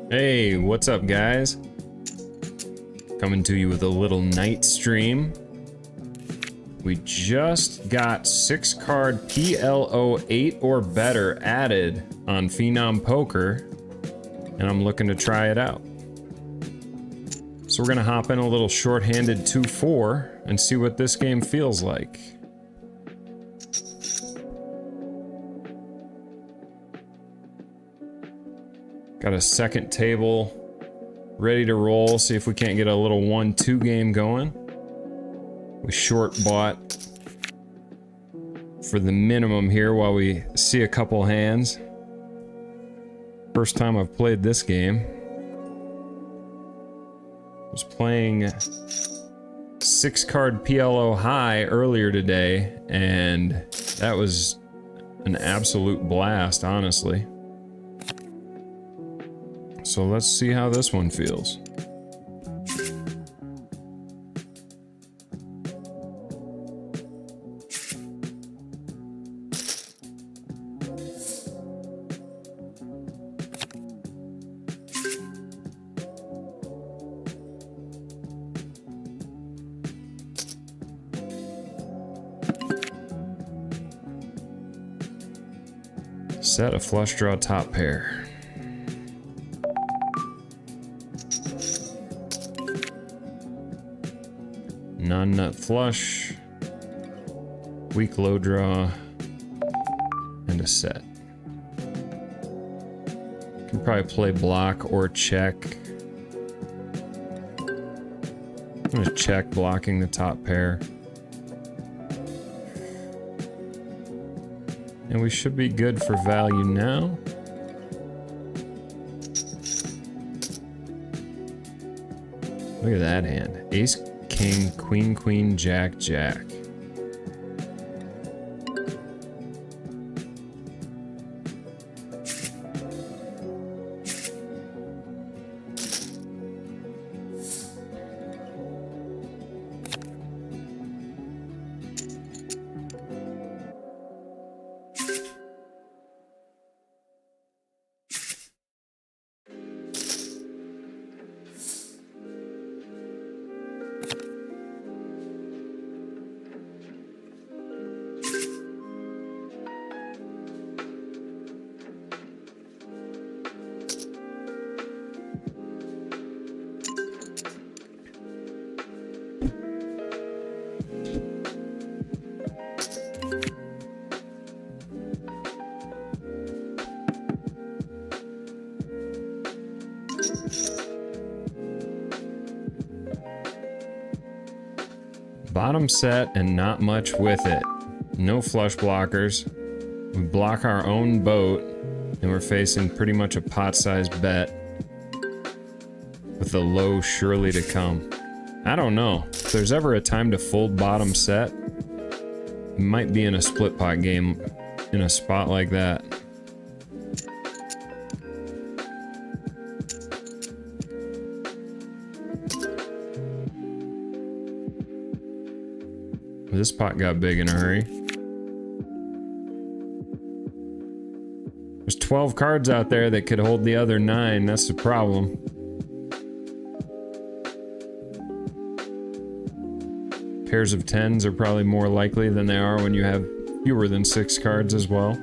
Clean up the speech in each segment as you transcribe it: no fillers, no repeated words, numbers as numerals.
Hey, what's up, guys? Coming to you with a little night stream. We just got 6-card PLO 8 or better added on Phenom Poker, and I'm looking to try it out. So we're gonna hop in a little short-handed 2-4 and see what this game feels like. Got a second table ready to roll, see if we can't get a little 1-2 game going. We short bought for the minimum here while we see a couple hands. First time I've played this game. Was playing 6-card PLO high earlier today, and that was an absolute blast, honestly. So let's see how this one feels. Set a flush draw top pair. Non-nut flush, weak low draw, and a set. Can probably play block or check. I'm gonna check, blocking the top pair. And we should be good for value now. Look at that hand. Ace, king, queen, queen, jack, jack. Bottom set and not much with it. No flush blockers. We block our own boat, and we're facing pretty much a pot-sized bet with the low surely to come. I don't know. If there's ever a time to fold bottom set, it might be in a split pot game in a spot like that. This pot got big in a hurry. There's 12 cards out there that could hold the other 9. That's the problem. Pairs of 10s are probably more likely than they are when you have fewer than 6 cards as well.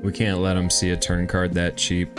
We can't let him see a turn card that cheap.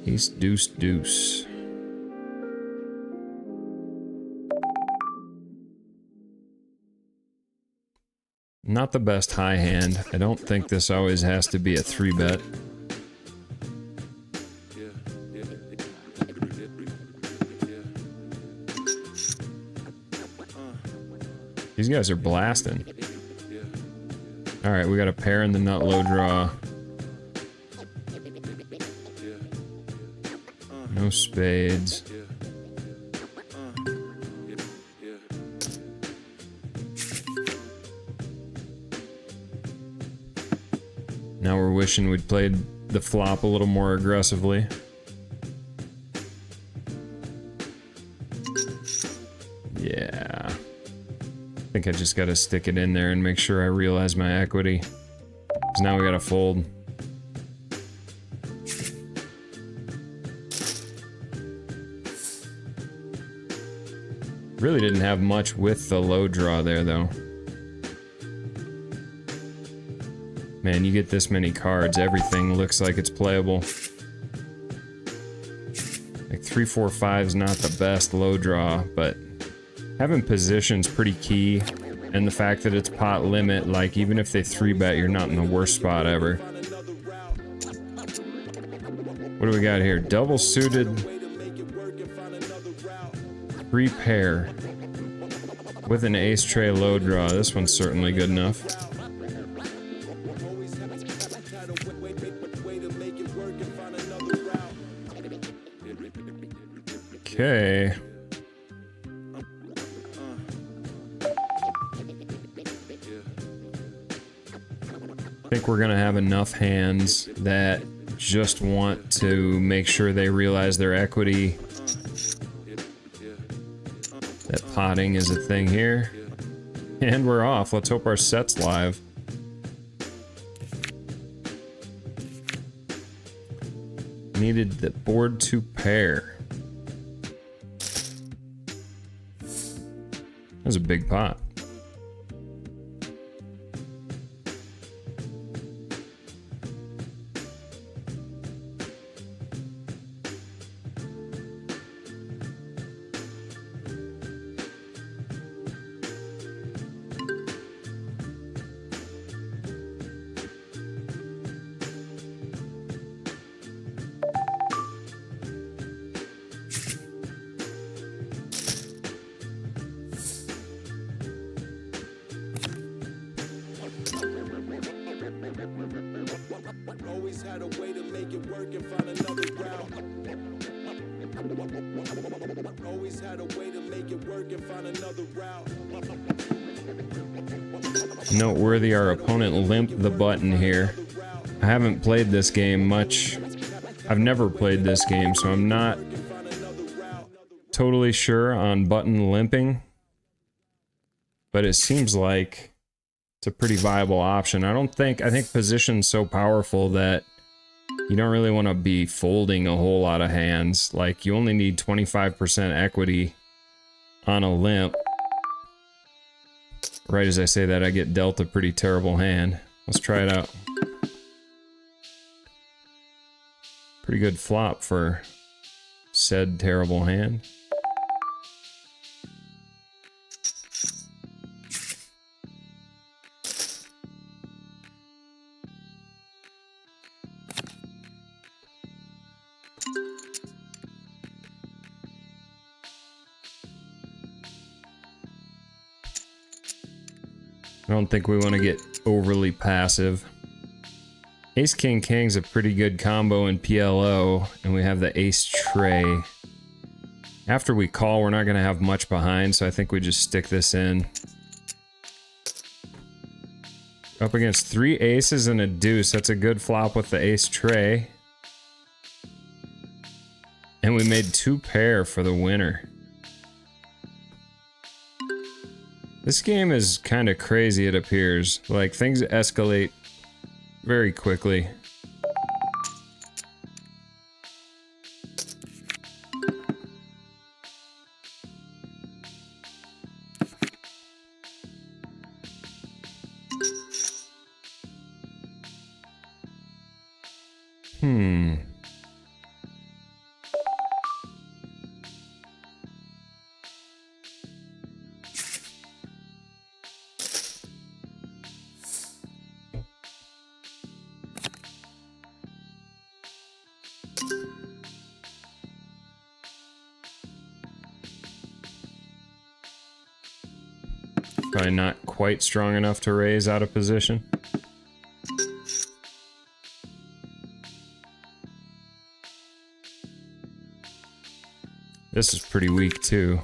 Ace, deuce, deuce. Not the best high hand. I don't think this always has to be a 3-bet. These guys are blasting. Alright, we got a pair in the nut low draw. No spades. Now we're wishing we'd played the flop a little more aggressively. Yeah. I think I just gotta stick it in there and make sure I realize my equity. 'Cause now we gotta fold. Really didn't have much with the low draw there, though. Man, you get this many cards, everything looks like it's playable. Like 3, 4, 5 is not the best low draw, but having position's pretty key. And the fact that it's pot limit, like even if they 3-bet, you're not in the worst spot ever. What do we got here? Double suited 3-pair with an ace tray low draw. This one's certainly good enough. Okay. I think we're gonna have enough hands that just want to make sure they realize their equity. That potting is a thing here. And we're off. Let's hope our set's live. Needed the board to pair. That was a big pot. Noteworthy, our opponent limped the button here. I haven't played this game much. I've never played this game, so I'm not totally sure on button limping. But it seems like it's a pretty viable option. I think position's so powerful that you don't really want to be folding a whole lot of hands. Like, you only need 25% equity on a limp. Right as I say that, I get dealt a pretty terrible hand. Let's try it out. Pretty good flop for said terrible hand. I don't think we want to get overly passive. Ace King King's a pretty good combo in PLO, and we have the ace tray. After we call, we're not going to have much behind, so I think we just stick this in. Up against 3 aces and a deuce. That's a good flop with the ace tray. And we made 2 pair for the winner. This game is kind of crazy, it appears. Like, things escalate very quickly. Probably not quite strong enough to raise out of position. This is pretty weak too.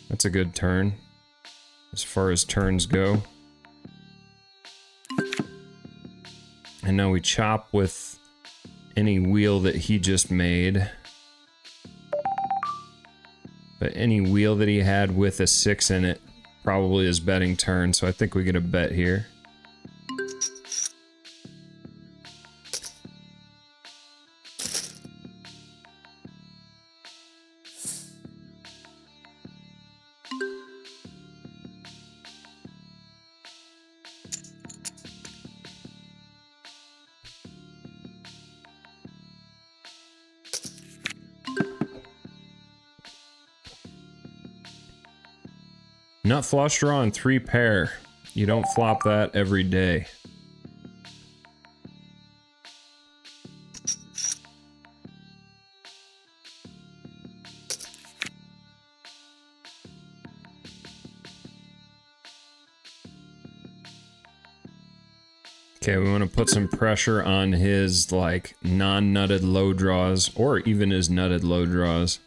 That's a good turn, as far as turns go. And now we chop with any wheel that he just made. But any wheel that he had with a 6 in it probably is betting turn, so I think we get a bet here. Nut flush draw on 3 pair. You don't flop that every day. Okay, we want to put some pressure on his, like, non-nutted low draws, or even his nutted low draws.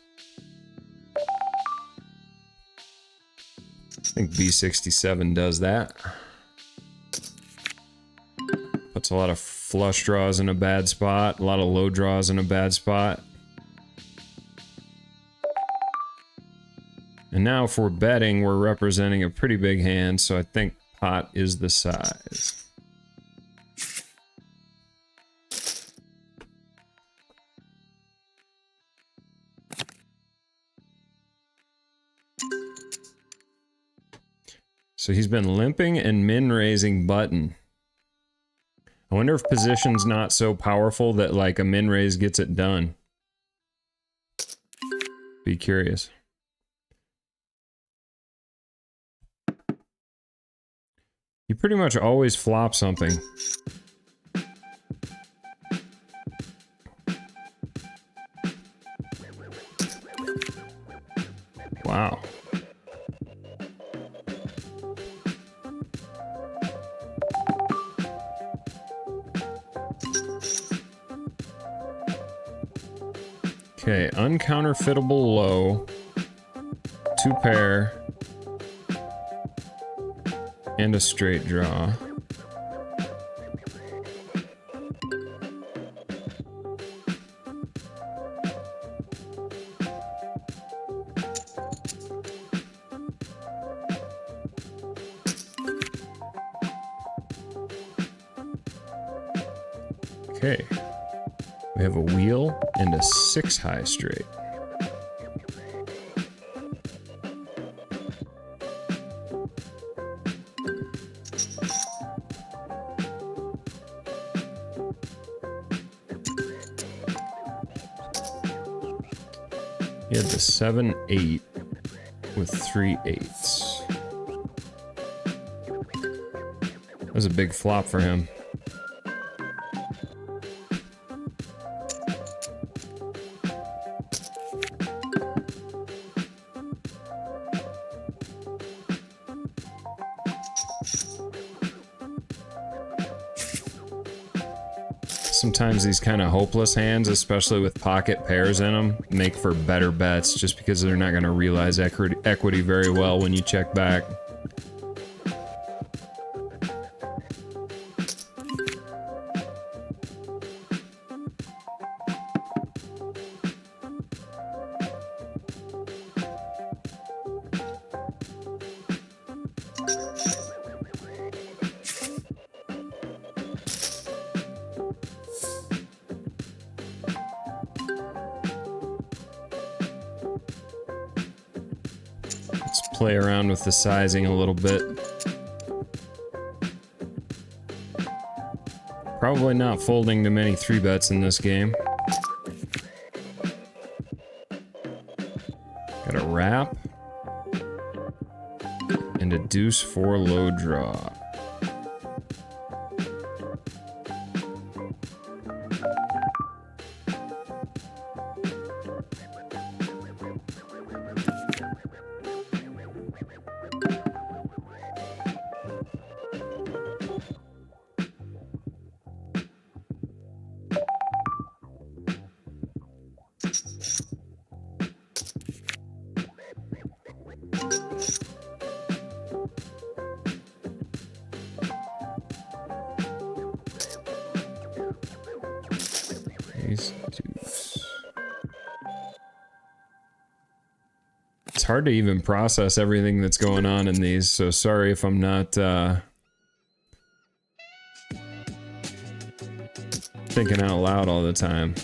I think B67 does that. Puts a lot of flush draws in a bad spot, a lot of low draws in a bad spot. And now if we're betting, we're representing a pretty big hand, so I think pot is the size. So he's been limping and min-raising button. I wonder if position's not so powerful that like a min-raise gets it done. Be curious. You pretty much always flop something. Wow. Okay, uncounterfeitable low, 2 pair, and a straight draw. Okay. We have a wheel and a 6 high straight. He had the 7-8 with 3 8s. That was a big flop for him. Sometimes these kind of hopeless hands, especially with pocket pairs in them, make for better bets just because they're not going to realize equity very well when you check back. Play around with the sizing a little bit. Probably not folding to many 3-bets in this game. Got a wrap. And a deuce 4 low draw. hard to even process everything that's going on in these, so sorry if I'm not thinking out loud all the time.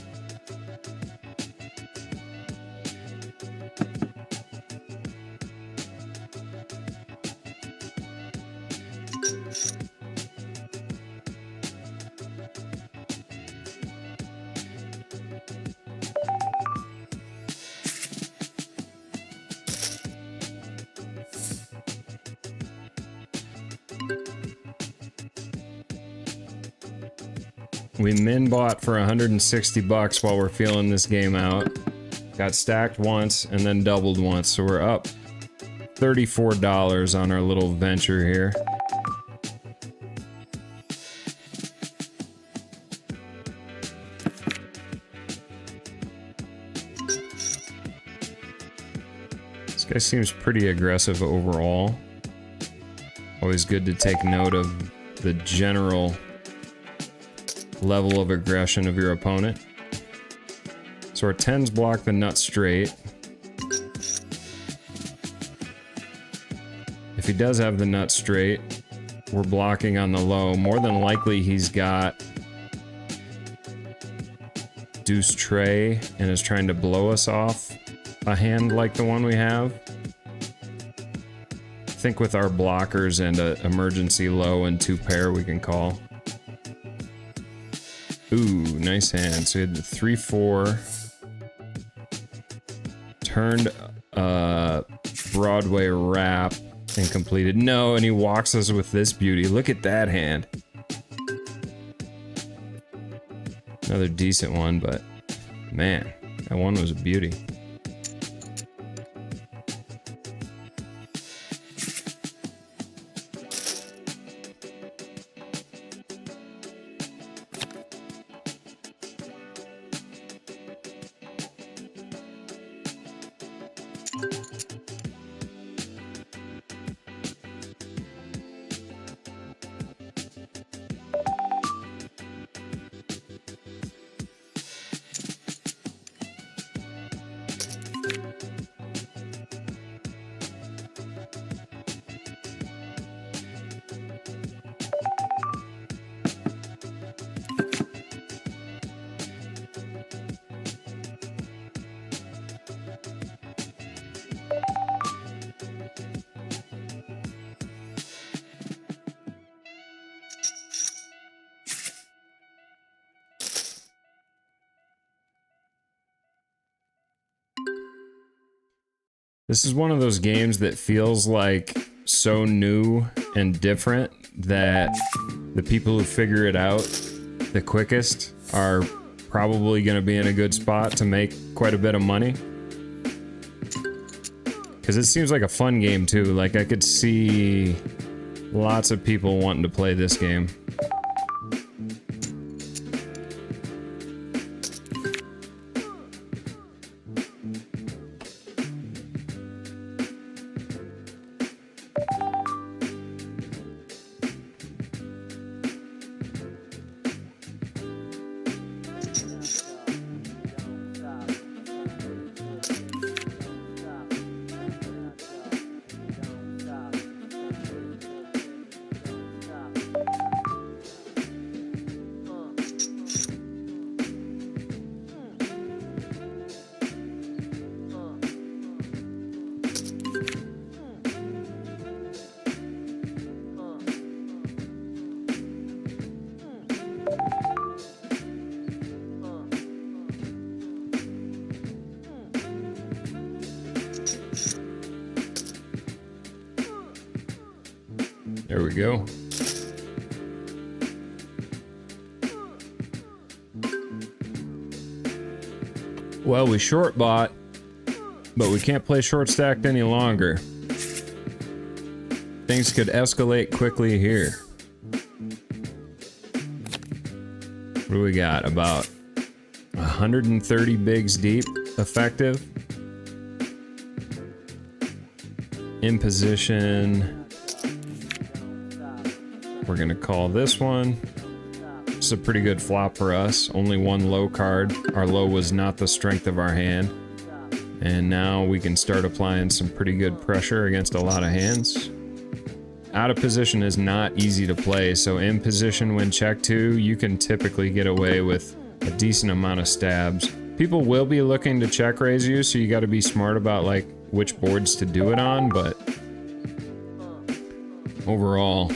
We min bought for 160 bucks while we're feeling this game out. Got stacked once and then doubled once, so we're up $34 on our little venture here. This guy seems pretty aggressive overall. Always good to take note of the general level of aggression of your opponent. So our 10s block the nut straight. If he does have the nut straight, we're blocking on the low. More than likely he's got deuce tray and is trying to blow us off a hand like the one we have. I think with our blockers and an emergency low and 2 pair we can call. Ooh, nice hand. So we had the 3-4. Turned Broadway wrap and completed. No, and he walks us with this beauty. Look at that hand. Another decent one, but man, that one was a beauty. This is one of those games that feels like so new and different that the people who figure it out the quickest are probably going to be in a good spot to make quite a bit of money. Because it seems like a fun game too. Like I could see lots of people wanting to play this game. There we go. Well, we short bought, but we can't play short stacked any longer. Things could escalate quickly here. What do we got? About 130 bigs deep, effective. In position. We're gonna call this one. It's a pretty good flop for us. Only one low card. Our low was not the strength of our hand. And now we can start applying some pretty good pressure against a lot of hands. Out of position is not easy to play, so in position when check 2, you can typically get away with a decent amount of stabs. People will be looking to check raise you, so you got to be smart about like which boards to do it on, but overall,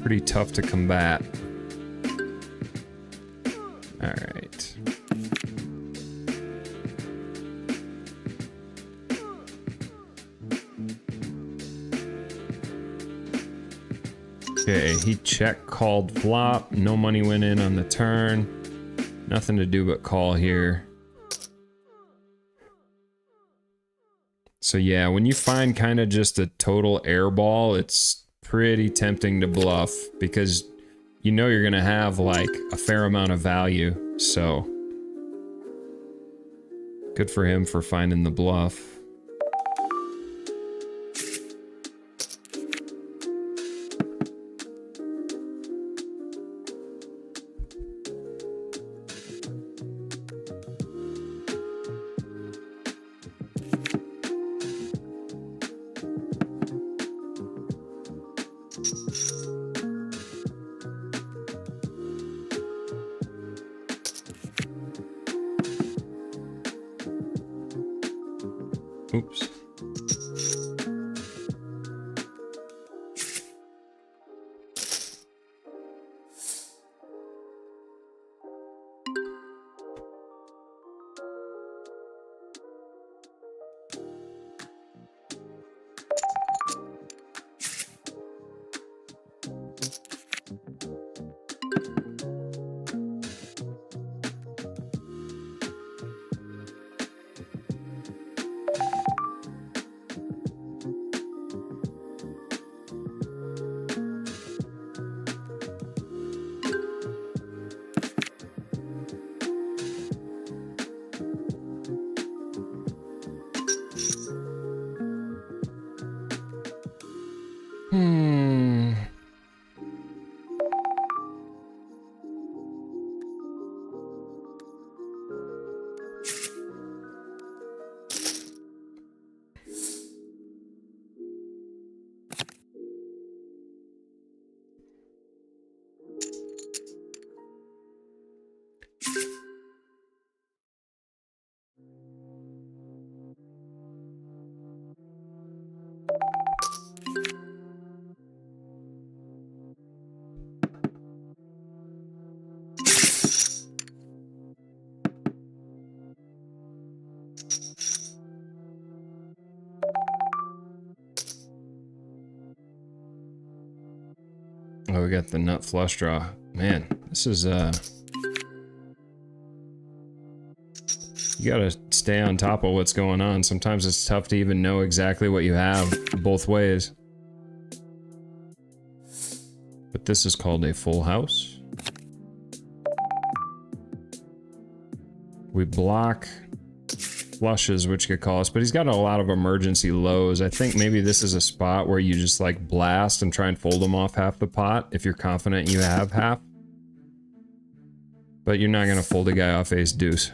pretty tough to combat. All right. Okay, he check called flop. No money went in on the turn. Nothing to do but call here. So yeah, when you find kind of just a total airball, it's pretty tempting to bluff because you know you're gonna have like a fair amount of value. So good for him for finding the bluff. Oops. Oh, we got the nut flush draw. Man, this is, you gotta stay on top of what's going on. Sometimes it's tough to even know exactly what you have both ways. But this is called a full house. We block flushes, which could call us, but he's got a lot of emergency lows. I think maybe this is a spot where you just like blast and try and fold them off half the pot if you're confident you have half. But you're not gonna fold a guy off ace deuce.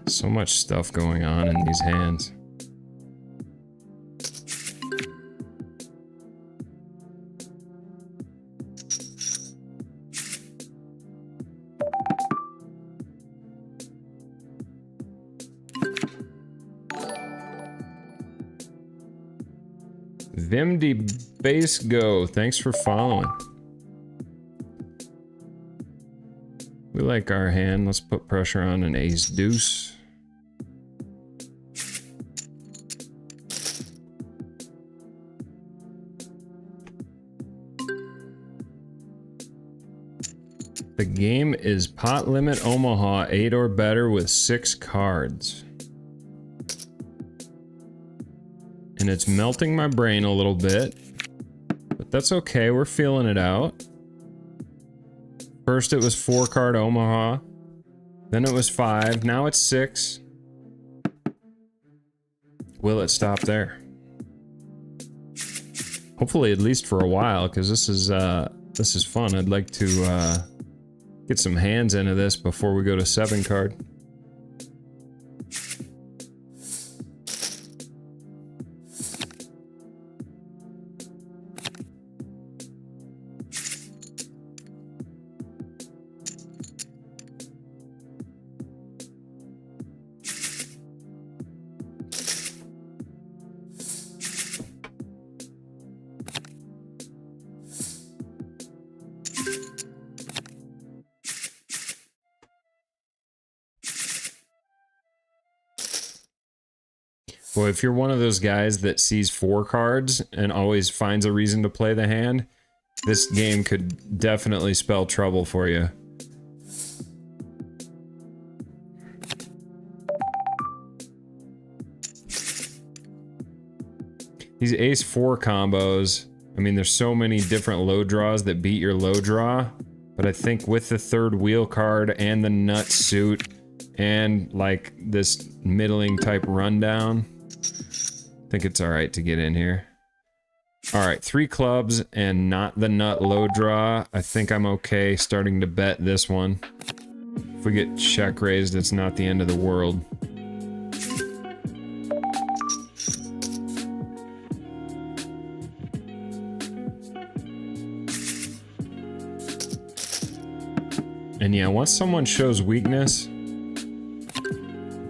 So much stuff going on in these hands. Vimdy Base Go, thanks for following. We like our hand. Let's put pressure on an ace deuce. The game is pot limit Omaha 8 or better with 6 cards. And it's melting my brain a little bit, but that's okay, we're feeling it out. First it was 4 card Omaha, then it was 5, now it's 6. Will it stop there? Hopefully at least for a while, because this is fun. I'd like to get some hands into this before we go to 7 card. Well, if you're one of those guys that sees 4 cards and always finds a reason to play the hand, this game could definitely spell trouble for you. These ace-4 combos, I mean, there's so many different low draws that beat your low draw, but I think with the 3rd wheel card and the nut suit and like this middling type rundown, I think it's alright to get in here. Alright, 3 clubs and not the nut low draw. I think I'm okay starting to bet this one. If we get check raised, it's not the end of the world. And yeah, once someone shows weakness,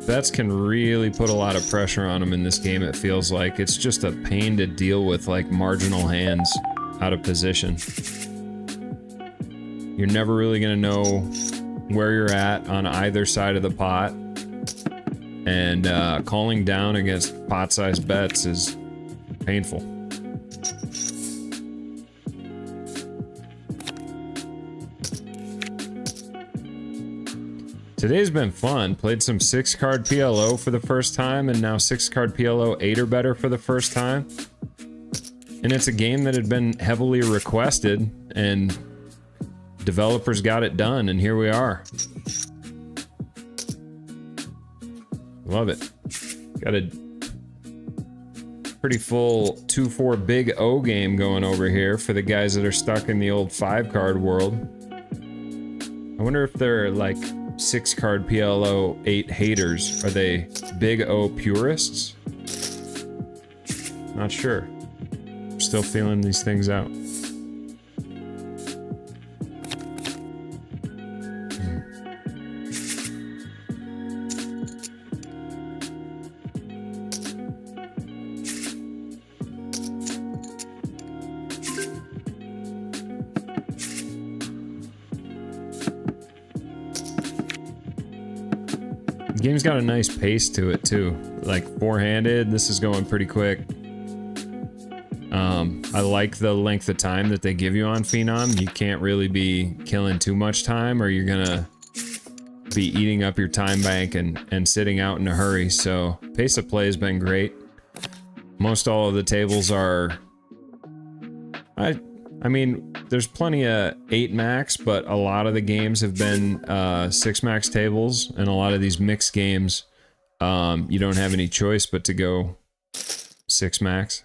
bets can really put a lot of pressure on them in this game, it feels like. It's just a pain to deal with, like, marginal hands out of position. You're never really gonna know where you're at on either side of the pot. And calling down against pot-sized bets is painful. Today's been fun. Played some 6-card PLO for the first time, and now 6-card PLO 8 or better for the first time. And it's a game that had been heavily requested, and developers got it done, and here we are. Love it. Got a pretty full 2-4 big O game going over here for the guys that are stuck in the old 5-card world. I wonder if they're like 6-card PLO 8 haters. Are they big O purists? Not sure. Still feeling these things out. The game's got a nice pace to it too. Like 4-handed, this is going pretty quick. I like the length of time that they give you on Phenom. You can't really be killing too much time or you're gonna be eating up your time bank and sitting out in a hurry. So pace of play has been great. Most all of the tables are, I mean, there's plenty of 8 max, but a lot of the games have been 6 max tables, and a lot of these mixed games, you don't have any choice but to go 6 max.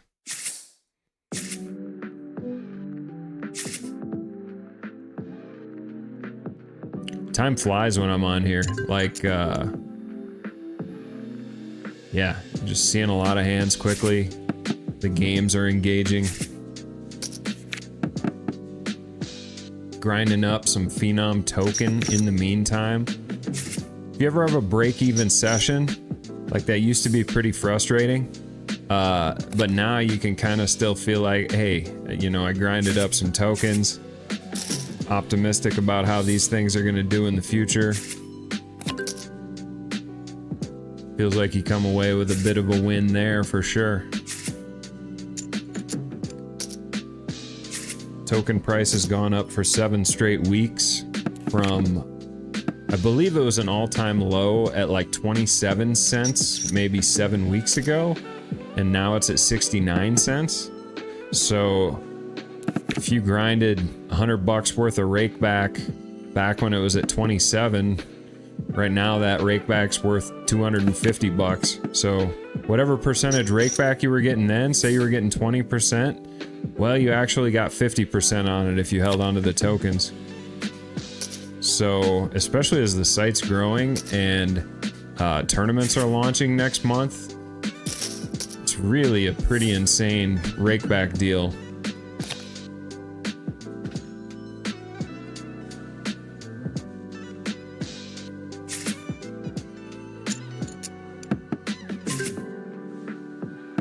Time flies when I'm on here. Like, yeah, just seeing a lot of hands quickly. The games are engaging. Grinding up some Phenom token in the meantime. If you ever have a break-even session, like that used to be pretty frustrating. But now you can kind of still feel like, hey, you know, I grinded up some tokens. Optimistic about how these things are going to do in the future. Feels like you come away with a bit of a win there for sure. Token price has gone up for 7 straight weeks from, I believe it was an all-time low at like 27 cents maybe 7 weeks ago, and now it's at 69 cents. So if you grinded $100 worth of rake back when it was at 27, right now that rake back's worth $250. So whatever percentage rakeback you were getting then, say you were getting 20%, well, you actually got 50% on it if you held onto the tokens. So, especially as the site's growing and tournaments are launching next month, it's really a pretty insane rakeback deal.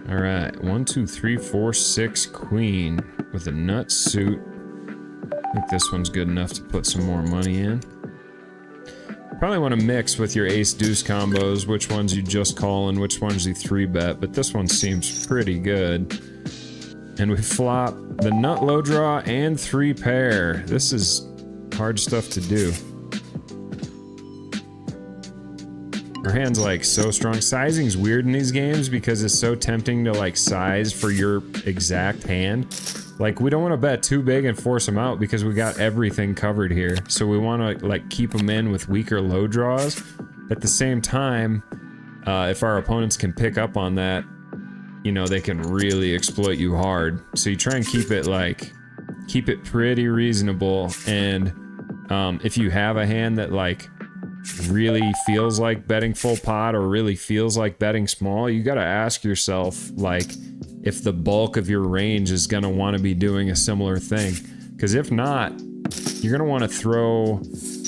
All right, 1, 2, 3, 4, 6, queen with a nut suit. I think this one's good enough to put some more money in. Probably want to mix with your ace deuce combos, which ones you just call and which ones you 3-bet, but this one seems pretty good. And we flop the nut low draw and 3 pair. This is hard stuff to do. Our hand's like so strong. Sizing's weird in these games because it's so tempting to like size for your exact hand. Like, we don't want to bet too big and force them out because we got everything covered here. So we want to like keep them in with weaker low draws. At the same time, if our opponents can pick up on that, you know, they can really exploit you hard. So you try and keep it pretty reasonable. And if you have a hand that like really feels like betting full pot or really feels like betting small, you got to ask yourself like if the bulk of your range is going to want to be doing a similar thing, because if not, you're going to want to throw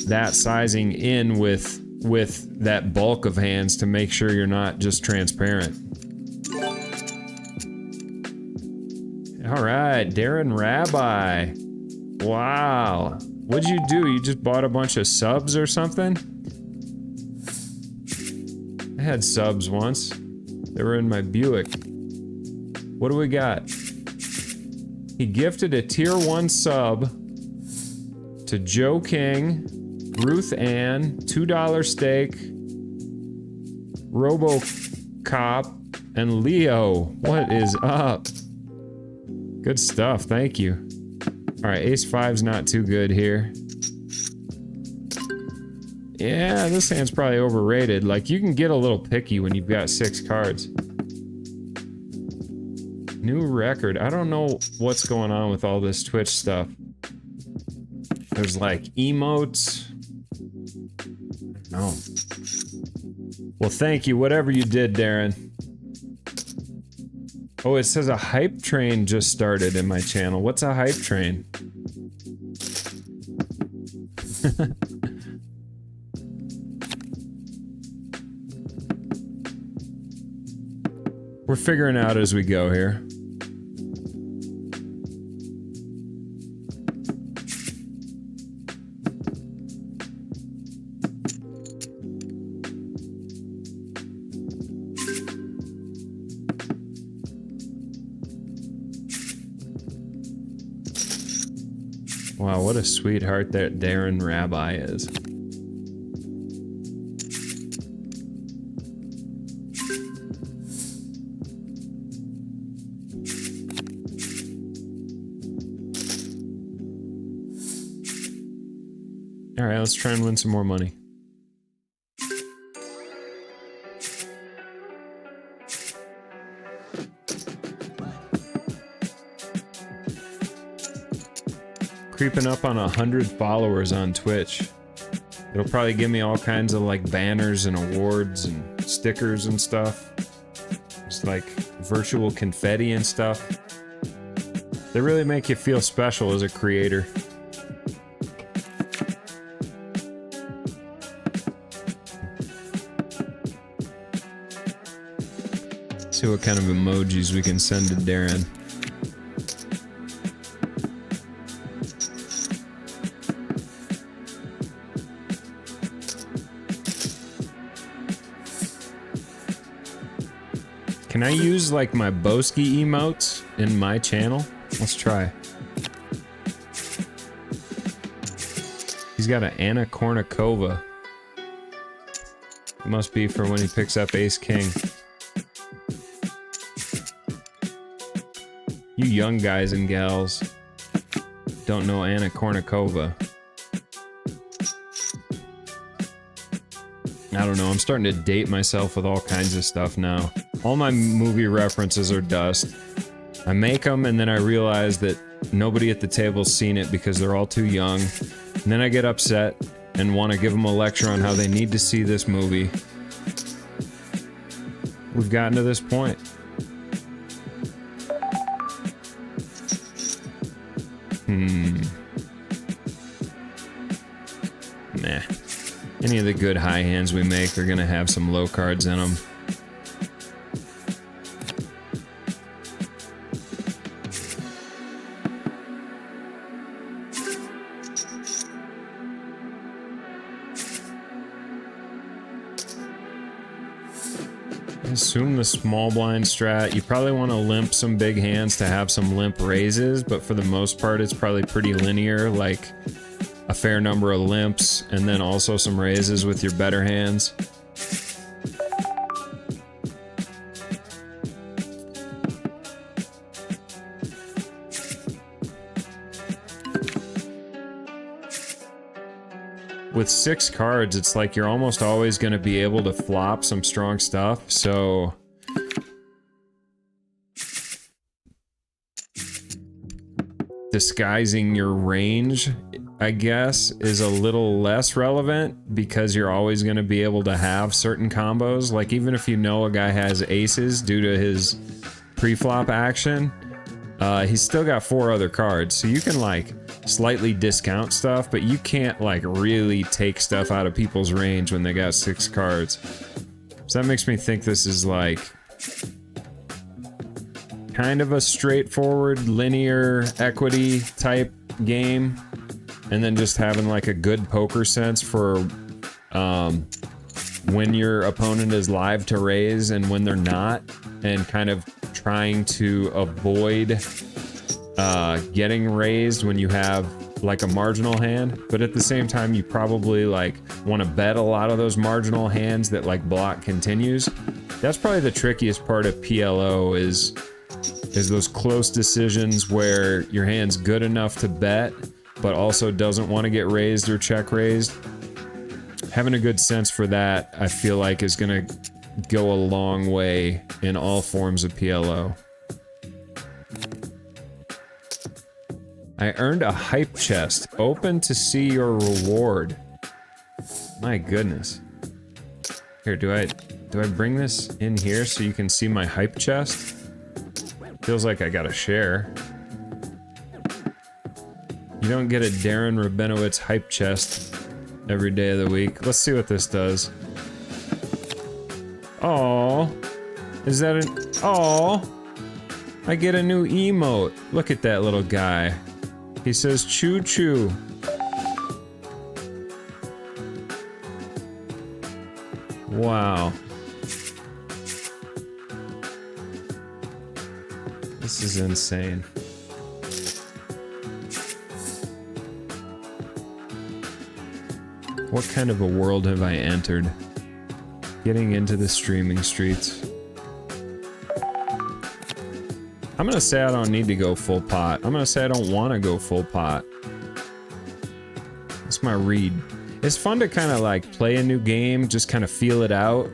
that sizing in with that bulk of hands to make sure you're not just transparent. All right, Darren Rabbi, wow, what'd you do? You just bought a bunch of subs or something? I had subs once. They were in my Buick. What do we got? He gifted a tier 1 sub to Joe King, Ruth Ann, $2 steak, RoboCop, and Leo. What is up? Good stuff, thank you. All right, ace 5's not too good here. Yeah, this hand's probably overrated. Like, you can get a little picky when you've got 6 cards. New record. I don't know what's going on with all this Twitch stuff. There's like emotes. No. Well, thank you, whatever you did, Darren. Oh, it says a hype train just started in my channel. What's a hype train? We're figuring out as we go here. Wow, what a sweetheart that Darren Rabbi is. All right, let's try and win some more money. Creeping up on 100 followers on Twitch. It'll probably give me all kinds of like banners and awards and stickers and stuff. Just like virtual confetti and stuff. They really make you feel special as a creator. See what kind of emojis we can send to Darren. Can I use like my Boski emotes in my channel? Let's try. He's got an Anna Kournikova. It must be for when he picks up Ace King. You young guys and gals don't know Anna Kournikova. I don't know, I'm starting to date myself with all kinds of stuff now. All my movie references are dust. I make them and then I realize that nobody at the table's seen it because they're all too young. And then I get upset and want to give them a lecture on how they need to see this movie. We've gotten to this point. Nah. Any of the good high hands we make are gonna have some low cards in them. Assume the small blind strat. You probably want to limp some big hands to have some limp raises, but for the most part it's probably pretty linear, like a fair number of limps and then also some raises with your better hands. With 6 cards, it's like you're almost always going to be able to flop some strong stuff, so... disguising your range, I guess, is a little less relevant because you're always going to be able to have certain combos. Like, even if you know a guy has aces due to his pre-flop action, he's still got 4 other cards, so you can, like, slightly discount stuff, but you can't, like, really take stuff out of people's range when they got 6 cards. So that makes me think this is, like, kind of a straightforward, linear equity type game, and then just having, like, a good poker sense for when your opponent is live to raise and when they're not, and kind of trying to avoid getting raised when you have like a marginal hand, but at the same time you probably like want to bet a lot of those marginal hands that like block continues. That's probably the trickiest part of PLO is those close decisions where your hand's good enough to bet but also doesn't want to get raised or check raised. Having a good sense for that, I feel like, is gonna go a long way in all forms of PLO. I earned a hype chest. Open to see your reward. My goodness. Here, do I bring this in here so you can see my hype chest? Feels like I gotta share. You don't get a Darren Rabinowitz hype chest every day of the week. Let's see what this does. Oh, is that an... Oh, I get a new emote. Look at that little guy. He says choo choo. Wow. This is insane. What kind of a world have I entered? Getting into the streaming streets. I'm gonna say I don't need to go full pot. I'm gonna say I don't want to go full pot. That's my read. It's fun to kind of like play a new game, just kind of feel it out.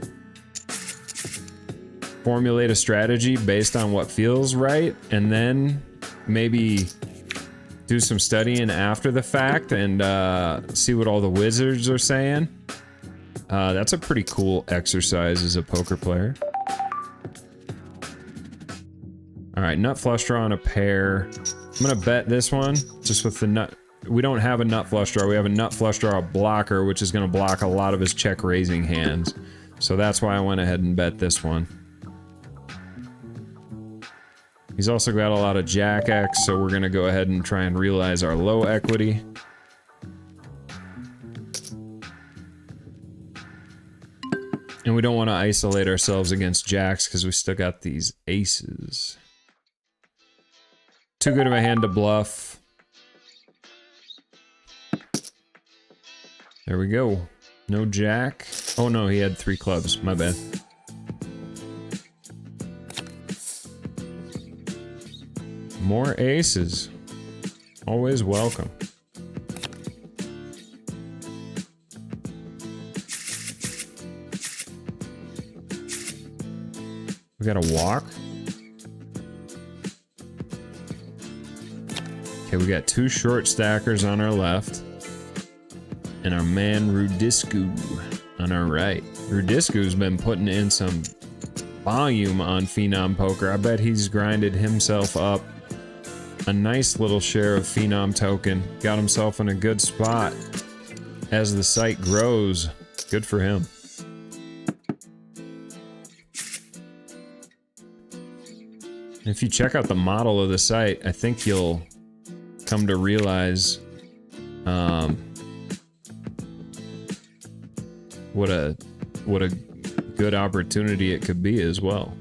Formulate a strategy based on what feels right, and then maybe do some studying after the fact and see what all the wizards are saying. That's a pretty cool exercise as a poker player. Alright, nut flush draw on a pair. I'm gonna bet this one, just with the nut. We don't have a nut flush draw, we have a nut flush draw blocker, which is gonna block a lot of his check raising hands. So that's why I went ahead and bet this one. He's also got a lot of Jack X, so we're gonna go ahead and try and realize our low equity. And we don't want to isolate ourselves against jacks because we still got these aces. Too good of a hand to bluff. There we go. No jack. Oh no, he had 3 clubs. My bad. More aces. Always welcome. We gotta walk. Okay, we got 2 short stackers on our left. And our man Rudiscu on our right. Rudiscu's been putting in some volume on Phenom Poker. I bet he's grinded himself up a nice little share of Phenom token. Got himself in a good spot as the site grows. Good for him. If you check out the model of the site, I think you'll come to realize what a good opportunity it could be as well.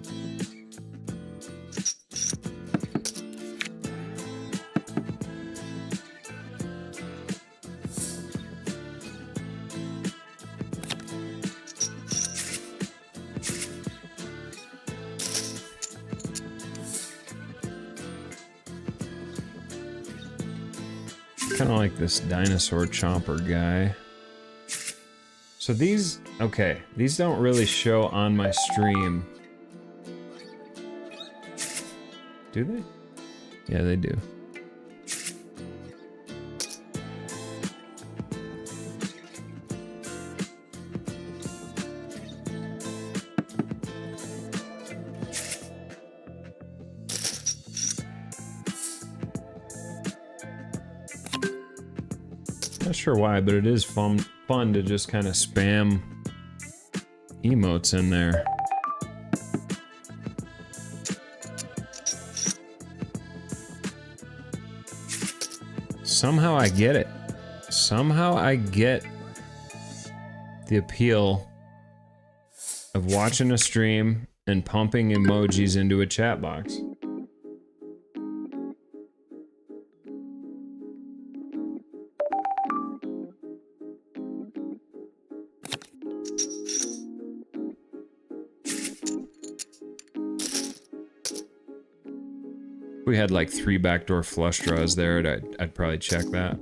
Kind of like this dinosaur chomper guy. So these, okay, these don't really show on my stream. Do they? Yeah, they do. Not sure why, but it is fun to just kind of spam emotes in there. Somehow I get it. Somehow I get the appeal of watching a stream and pumping emojis into a chat box. We had like 3 backdoor flush draws there, I'd probably check that.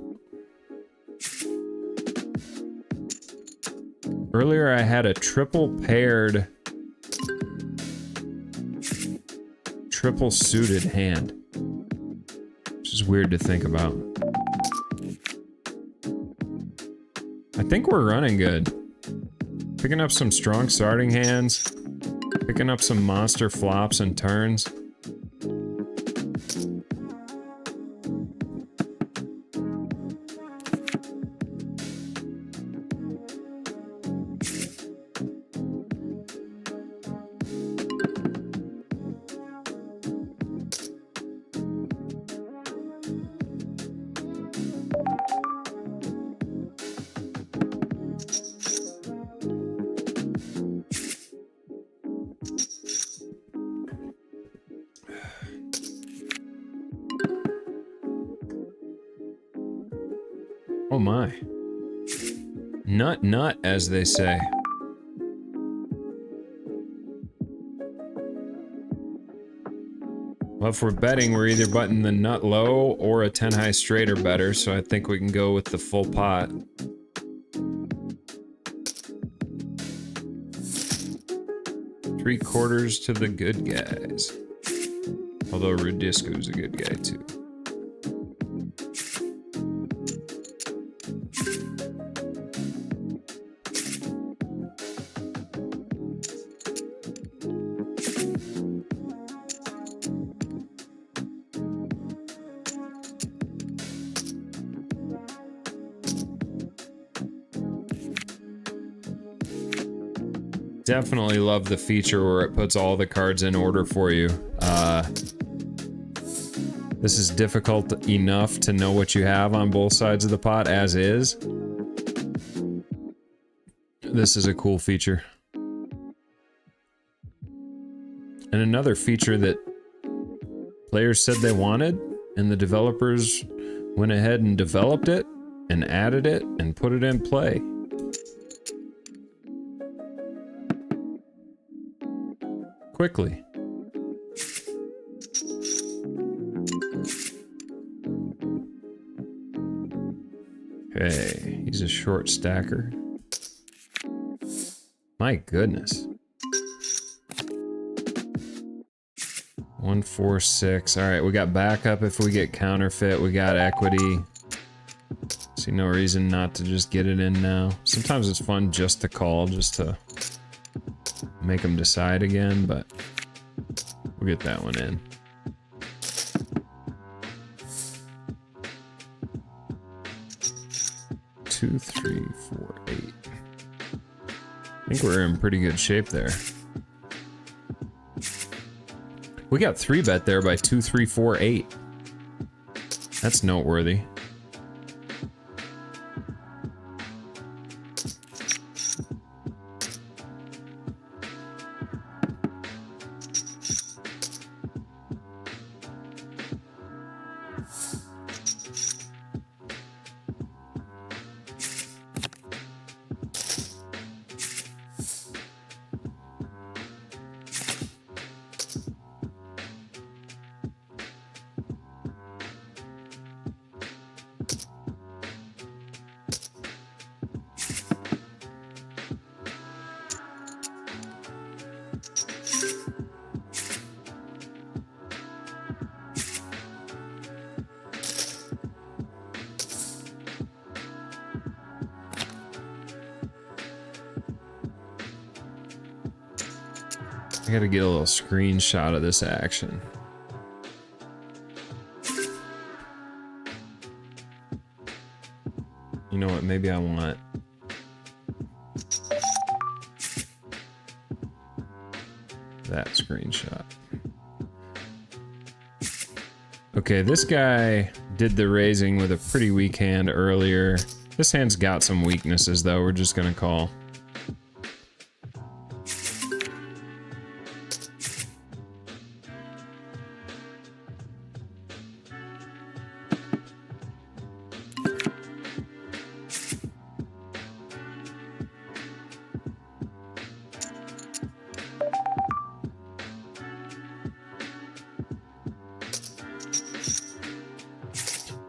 Earlier I had a triple paired, triple suited hand, which is weird to think about. I think we're running good. Picking up some strong starting hands, picking up some monster flops and turns. Oh my. Nut, as they say. Well, if we're betting, we're either butting the nut low or a 10 high straight or better, so I think we can go with the full pot. Three quarters to the good guys. Although Rudisco's a good guy too. Definitely love the feature where it puts all the cards in order for you. This is difficult enough to know what you have on both sides of the pot as is. This is a cool feature. And another feature that players said they wanted, and the developers went ahead and developed it, and added it, and put it in play. Quickly. Okay, he's a short stacker. My goodness. 146. All right, we got backup if we get counterfeit. We got equity. See no reason not to just get it in now. Sometimes it's fun just to call, just to make them decide again, but we'll get that one in. Two, three, four, 8. I think we're in pretty good shape there. We got 3-bet there by 2, 3, 4, 8. That's noteworthy. I gotta get a little screenshot of this action. You know what, maybe I want that screenshot. Okay, this guy did the raising with a pretty weak hand earlier. This hand's got some weaknesses though, we're just gonna call.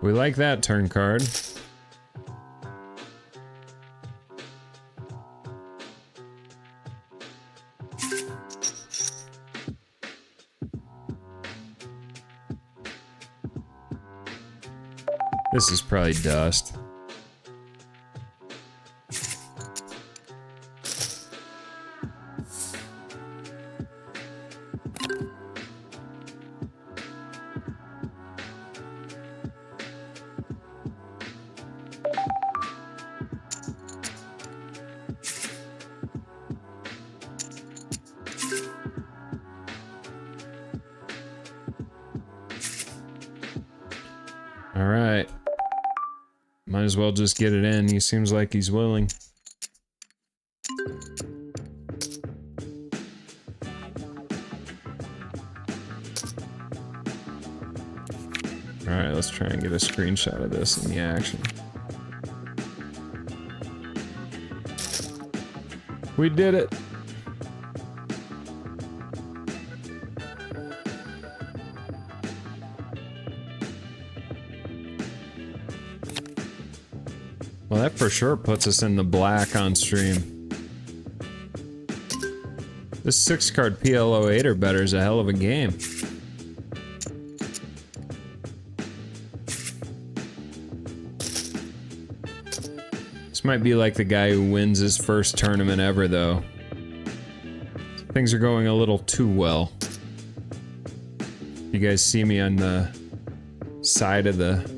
We like that turn card. This is probably dust. All right. Might as well just get it in. He seems like he's willing. All right, let's try and get a screenshot of this in the action. We did it. Well, that for sure puts us in the black on stream. This 6-card PLO 8 or better is a hell of a game. This might be like the guy who wins his first tournament ever, though. Things are going a little too well. You guys see me on the side of the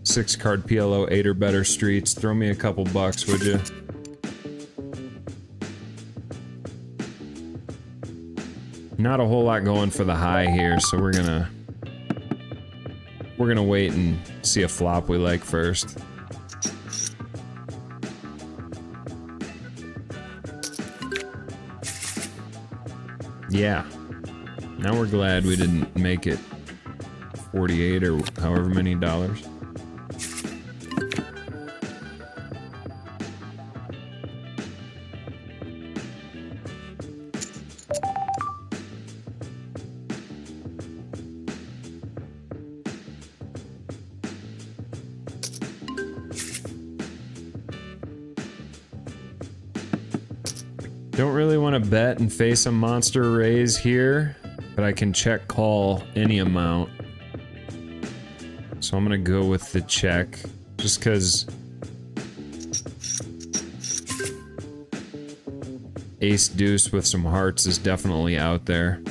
6-card PLO 8 or better streets. Throw me a couple bucks, would you? Not a whole lot going for the high here, so we're gonna wait and see a flop we like first. Yeah. Now we're glad we didn't make it 48 or however many dollars. Don't really want to bet and face a monster raise here. but I can check call any amount. So I'm gonna go with the check, just because ace deuce with some hearts is definitely out there.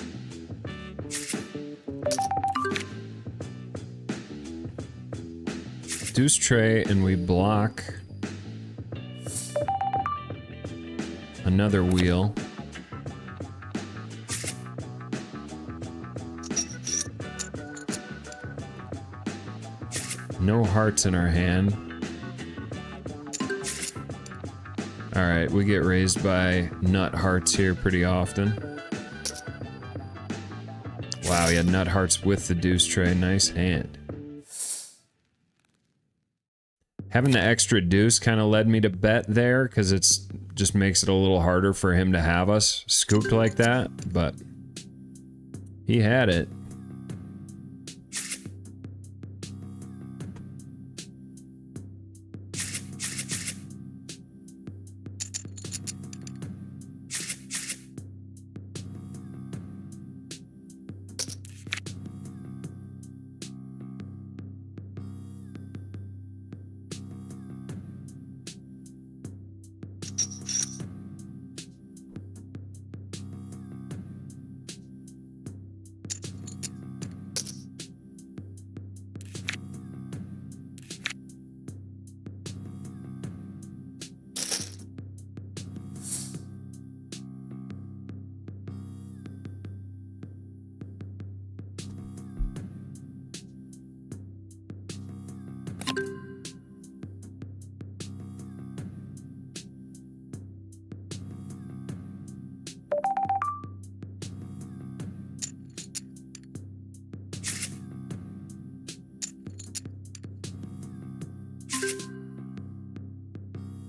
Deuce tray, and we block another wheel. No hearts in our hand. Alright, we get raised by nut hearts here pretty often. Wow, he had nut hearts with the deuce tray. Nice hand. Having the extra deuce kind of led me to bet there, because it's just makes it a little harder for him to have us scooped like that, but he had it.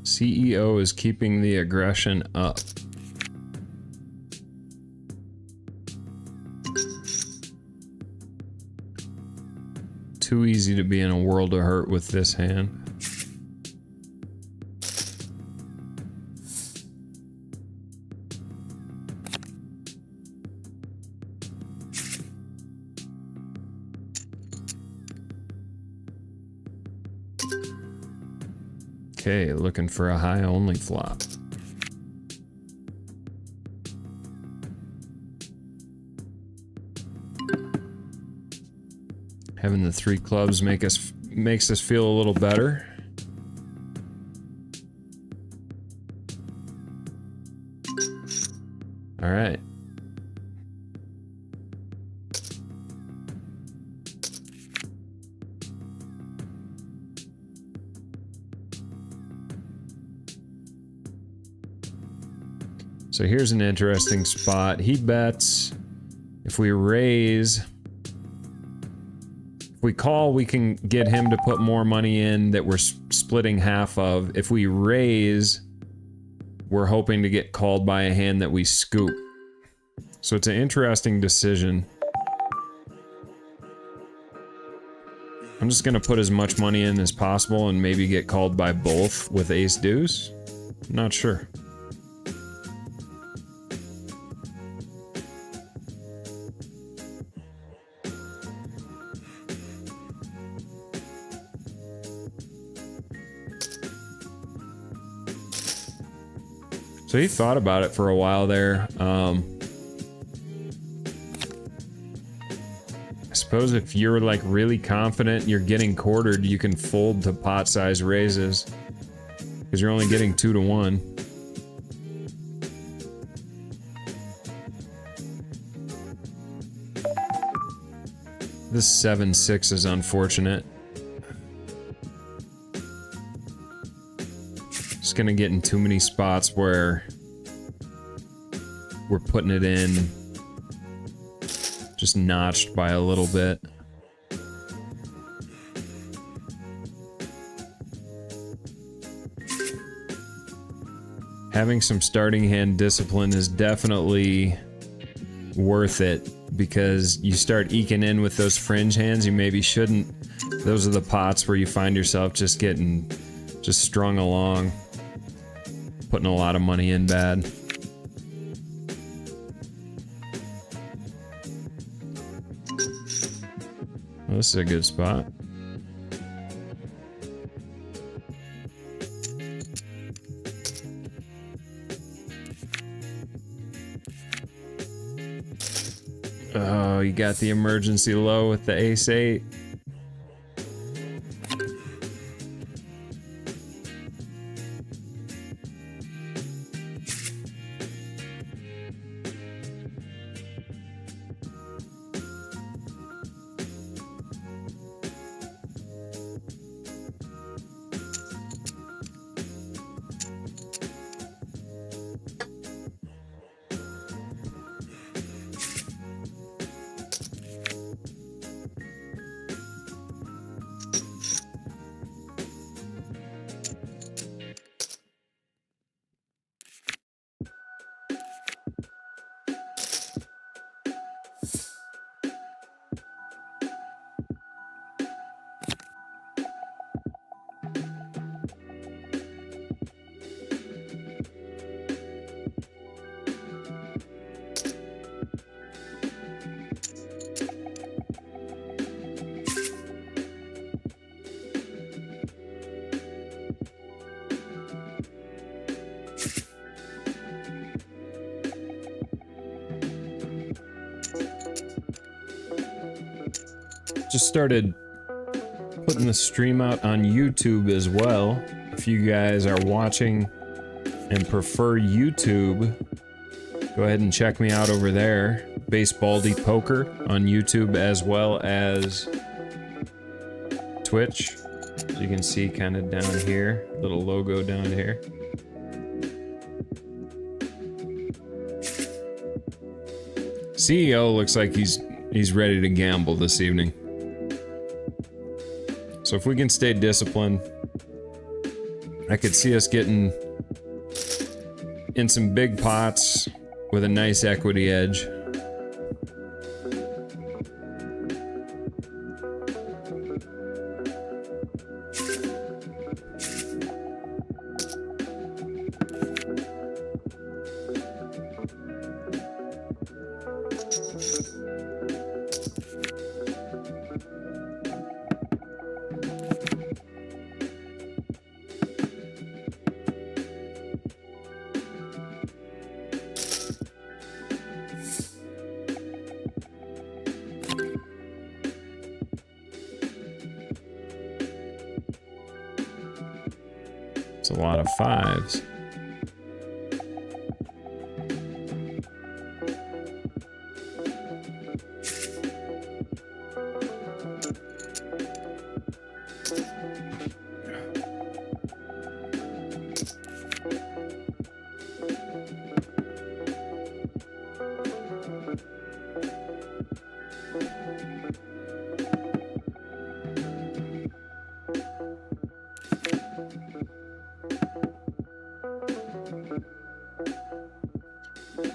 CEO is keeping the aggression up. Too easy to be in a world of hurt with this hand. Okay, looking for a high only flop. Having the three clubs makes us feel a little better. All right. So here's an interesting spot. He bets. If we raise, if we call, we can get him to put more money in that we're splitting half of. If we raise, we're hoping to get called by a hand that we scoop. So it's an interesting decision. I'm just gonna put as much money in as possible and maybe get called by both with ace deuce. I'm not sure. So he thought about it for a while there. I suppose if you're like really confident you're getting quartered, you can fold to pot size raises, because you're only getting 2 to 1. This 7-6 is unfortunate. Just gonna get in too many spots where we're putting it in just notched by a little bit. Having some starting hand discipline is definitely worth it, because you start eking in with those fringe hands you maybe shouldn't. Those are the pots where you find yourself just getting strung along, putting a lot of money in bad. Well, this is a good spot. Oh, you got the emergency low with the ace-8. Just started putting the stream out on YouTube as well. If you guys are watching and prefer YouTube, go ahead and check me out over there. Baldy Poker on YouTube as well as Twitch. As you can see kind of down here, little logo down here. CEO looks like he's ready to gamble this evening. So if we can stay disciplined, I could see us getting in some big pots with a nice equity edge. It's a lot of fives.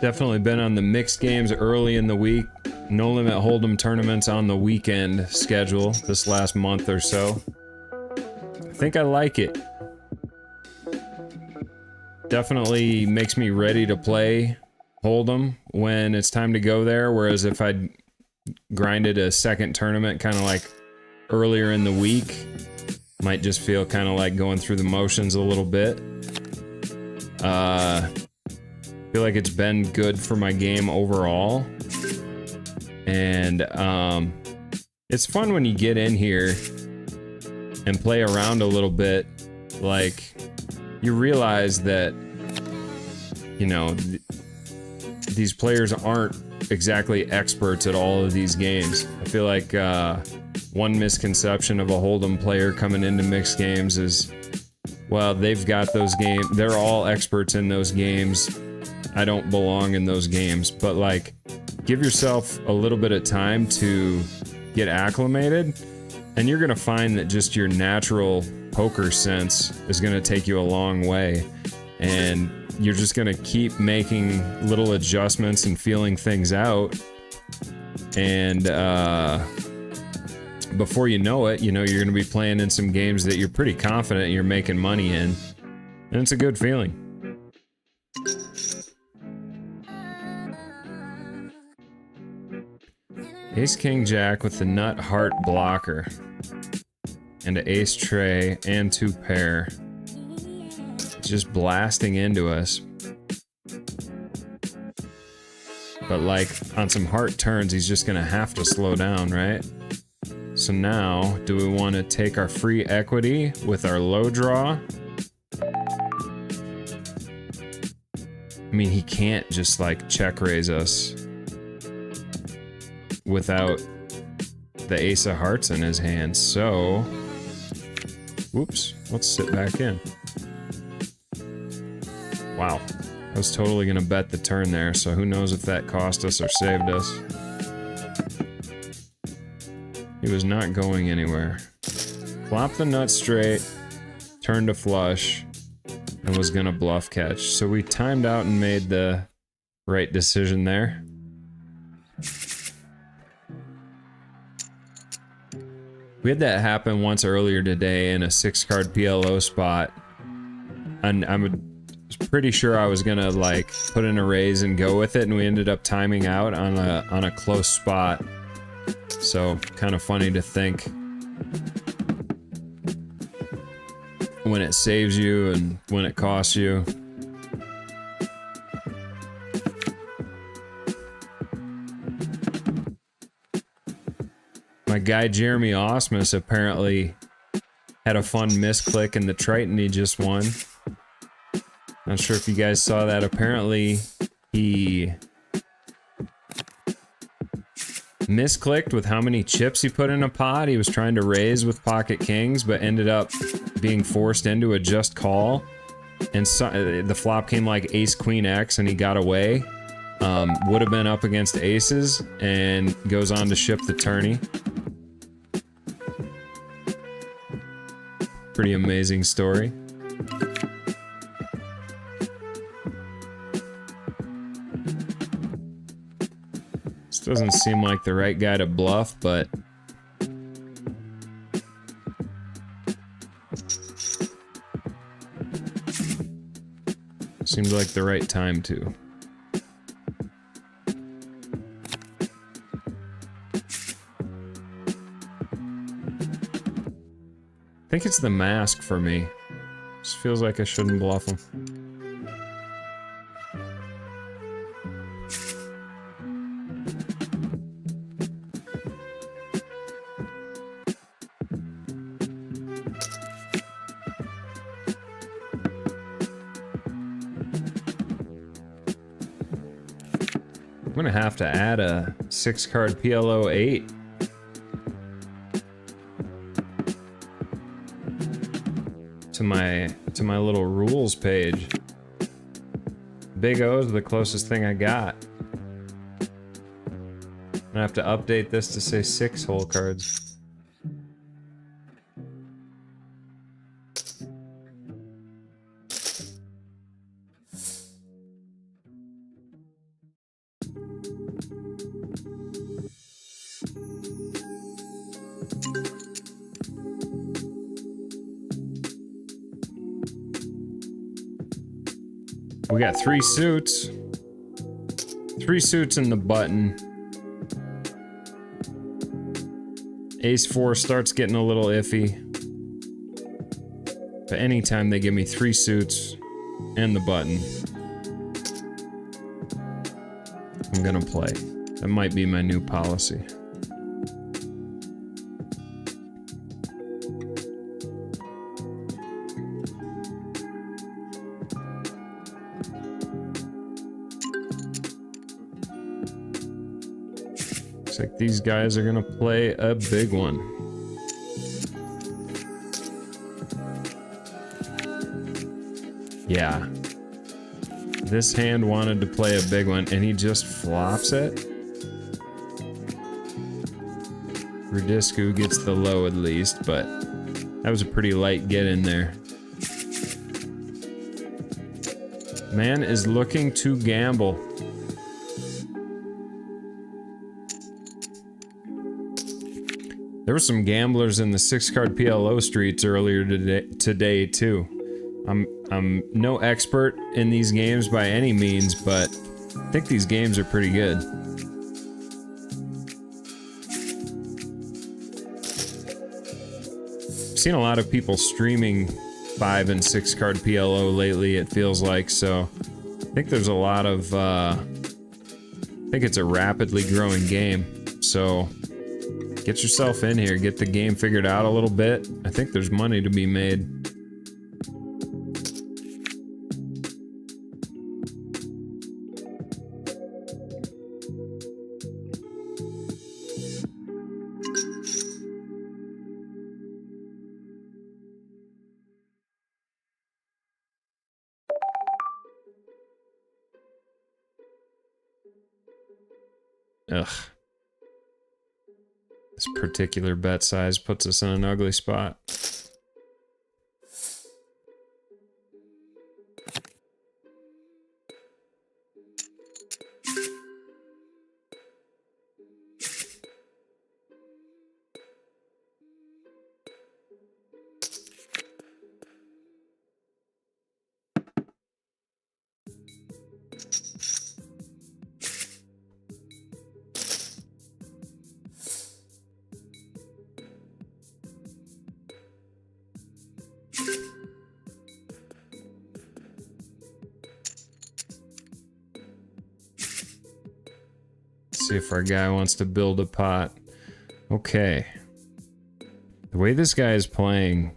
Definitely been on the mixed games early in the week. No Limit Hold'em tournaments on the weekend schedule this last month or so. I think I like it. Definitely makes me ready to play Hold'em when it's time to go there, whereas if I grinded a second tournament kind of like earlier in the week, might just feel kind of like going through the motions a little bit. Feel like it's been good for my game overall, and it's fun when you get in here and play around a little bit. Like, you realize that, you know, these players aren't exactly experts at all of these games. I feel like one misconception of a Hold'em player coming into mixed games is, well, they've got those games, they're all experts in those games, I don't belong in those games. But like, give yourself a little bit of time to get acclimated, and you're gonna find that just your natural poker sense is gonna take you a long way, and you're just gonna keep making little adjustments and feeling things out, and before you know it, you know, you're gonna be playing in some games that you're pretty confident you're making money in, and it's a good feeling. Ace King Jack with the nut heart blocker. And an ace tray and 2 pair. Just blasting into us. But like on some heart turns, he's just gonna have to slow down, right? So now, do we want to take our free equity with our low draw? I mean, he can't just like check raise us without the ace of hearts in his hand, so... Whoops, let's sit back in. Wow, I was totally gonna bet the turn there, so who knows if that cost us or saved us. He was not going anywhere. Flop the nut straight, turned to flush, and was gonna bluff catch. So we timed out and made the right decision there. We had that happen once earlier today in a 6-card PLO spot. And I'm pretty sure I was gonna like put in a raise and go with it, and we ended up timing out on a close spot. So kind of funny to think when it saves you and when it costs you. My guy Jeremy Osmus apparently had a fun misclick in the Triton he just won. Not sure if you guys saw that. Apparently he misclicked with how many chips he put in a pot. He was trying to raise with pocket kings, but ended up being forced into a just call. And so, the flop came like ace queen X and he got away. Would have been up against aces and goes on to ship the tourney. Pretty amazing story. This doesn't seem like the right guy to bluff, but seems like the right time to. I think it's the mask for me. Just feels like I shouldn't bluff him. I'm gonna have to add a 6-card PLO 8. To my little rules page. Big O's the closest thing I got. I'm gonna have to update this to say 6 hole cards. We got 3 suits. 3 suits in the button. Ace 4 starts getting a little iffy. But anytime they give me 3 suits and the button, I'm gonna play. That might be my new policy. Looks like these guys are gonna play a big one. Yeah. This hand wanted to play a big one and he just flops it. Radiscu gets the low at least, but that was a pretty light get in there. Man is looking to gamble. There were some gamblers in the 6-card PLO streets earlier today too. I'm no expert in these games by any means, but I think these games are pretty good. seen a lot of people streaming 5 and 6 card PLO lately, it feels like, so I think there's a lot of, I think it's a rapidly growing game, so get yourself in here, get the game figured out a little bit. I think there's money to be made. Ugh. This particular bet size puts us in an ugly spot. See if our guy wants to build a pot. Okay. The way this guy is playing,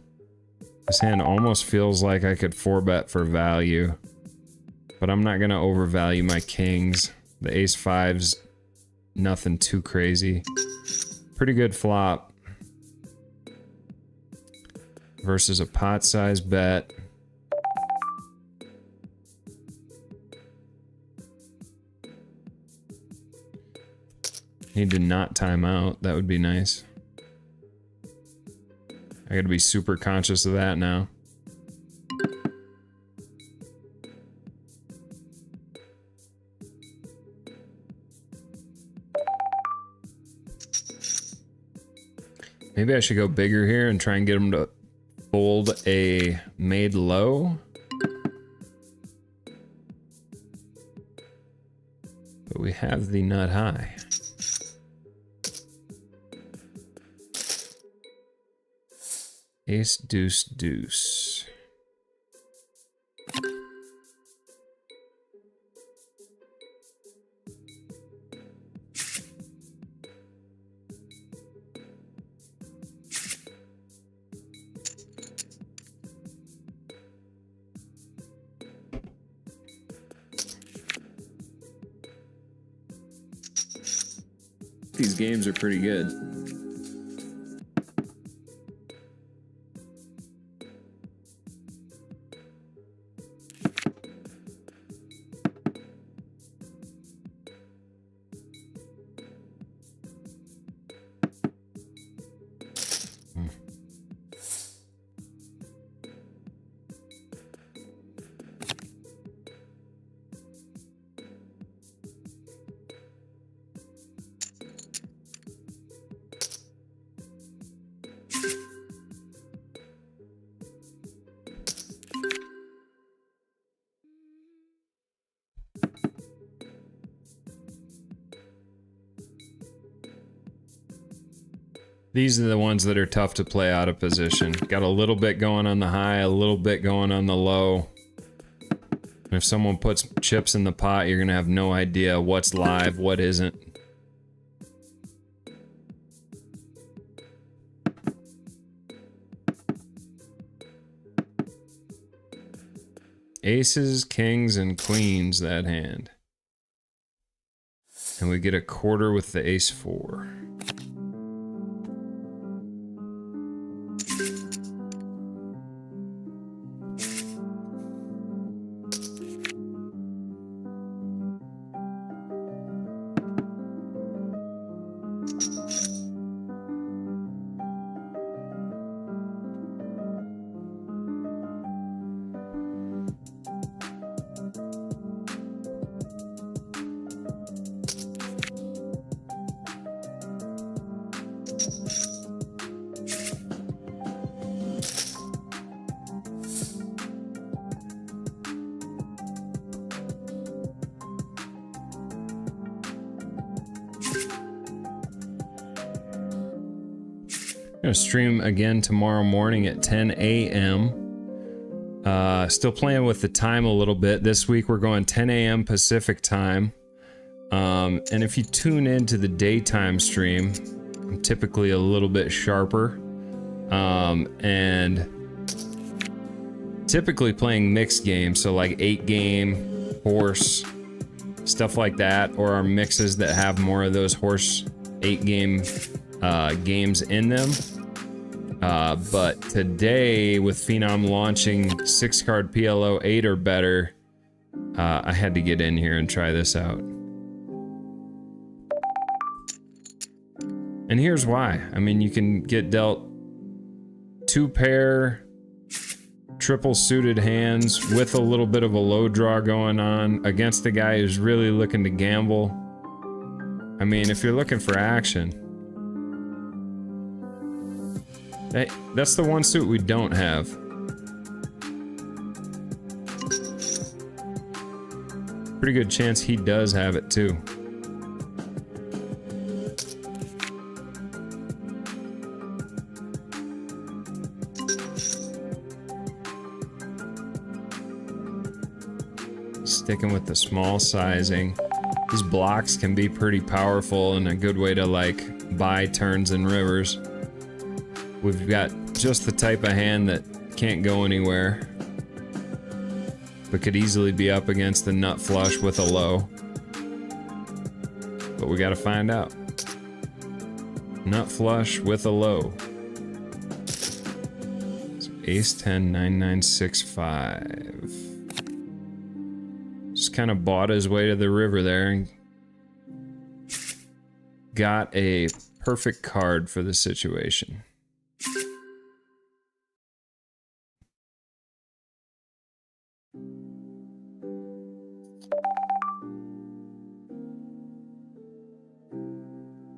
this hand almost feels like I could 4-bet for value. But I'm not gonna overvalue my kings. The ace-5's nothing too crazy. Pretty good flop. Versus a pot-sized bet. Need to not time out. That would be nice. I gotta be super conscious of that now. Maybe I should go bigger here and try and get him to fold a made low. But we have the nut high. Ace, deuce, deuce. These games are pretty good. These are the ones that are tough to play out of position. Got a little bit going on the high, a little bit going on the low. And if someone puts chips in the pot, you're gonna have no idea what's live, what isn't. Aces, kings, and queens, that hand. And we get a quarter with the ace-4. Gonna stream again tomorrow morning at 10 a.m. Still playing with the time a little bit. This week we're going 10 a.m. Pacific time. And if you tune into the daytime stream, I'm typically a little bit sharper. And typically playing mixed games, so like 8-game, horse, stuff like that, or our mixes that have more of those horse 8-game games in them. But today, with Phenom launching 6-card PLO 8 or better, I had to get in here and try this out. And here's why. I mean, you can get dealt 2-pair triple suited hands with a little bit of a low draw going on against a guy who's really looking to gamble. I mean, if you're looking for action, that's the one suit we don't have. Pretty good chance he does have it too. Sticking with the small sizing. These blocks can be pretty powerful and a good way to like buy turns and rivers. We've got just the type of hand that can't go anywhere, but could easily be up against the nut flush with a low. But we gotta find out. Nut flush with a low. So ace 10, 9, 9, 6, 5. Just kind of bought his way to the river there and got a perfect card for the situation.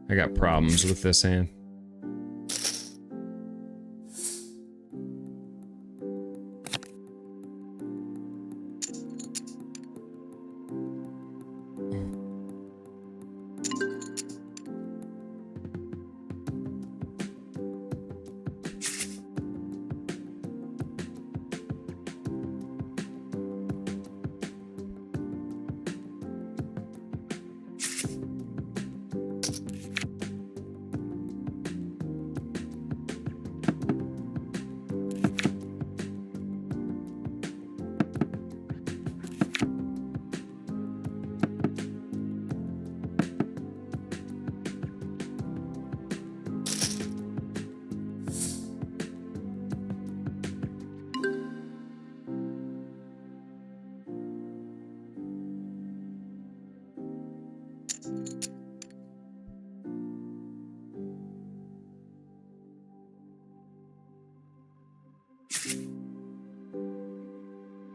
I got problems with this hand.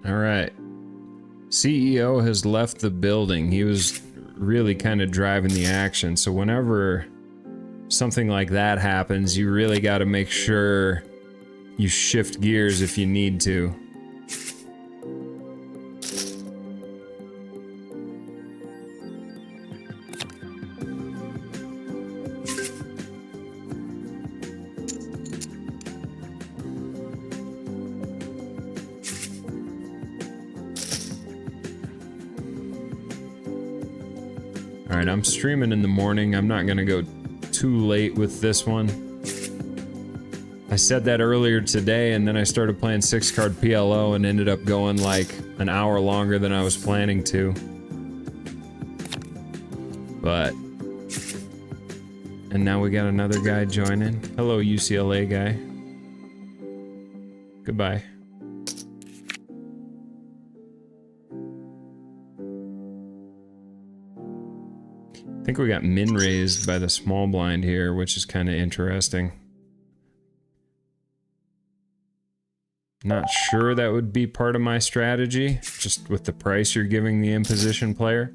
All right. CEO has left the building. He was really kind of driving the action. So whenever something like that happens, you really got to make sure you shift gears if you need to. Alright, I'm streaming in the morning. I'm not gonna go too late with this one. I said that earlier today, and then I started playing 6-card PLO and ended up going like an hour longer than I was planning to. But... and now we got another guy joining. Hello, UCLA guy. Goodbye. I think we got min raised by the small blind here, which is kind of interesting. Not sure that would be part of my strategy, just with the price you're giving the in-position player.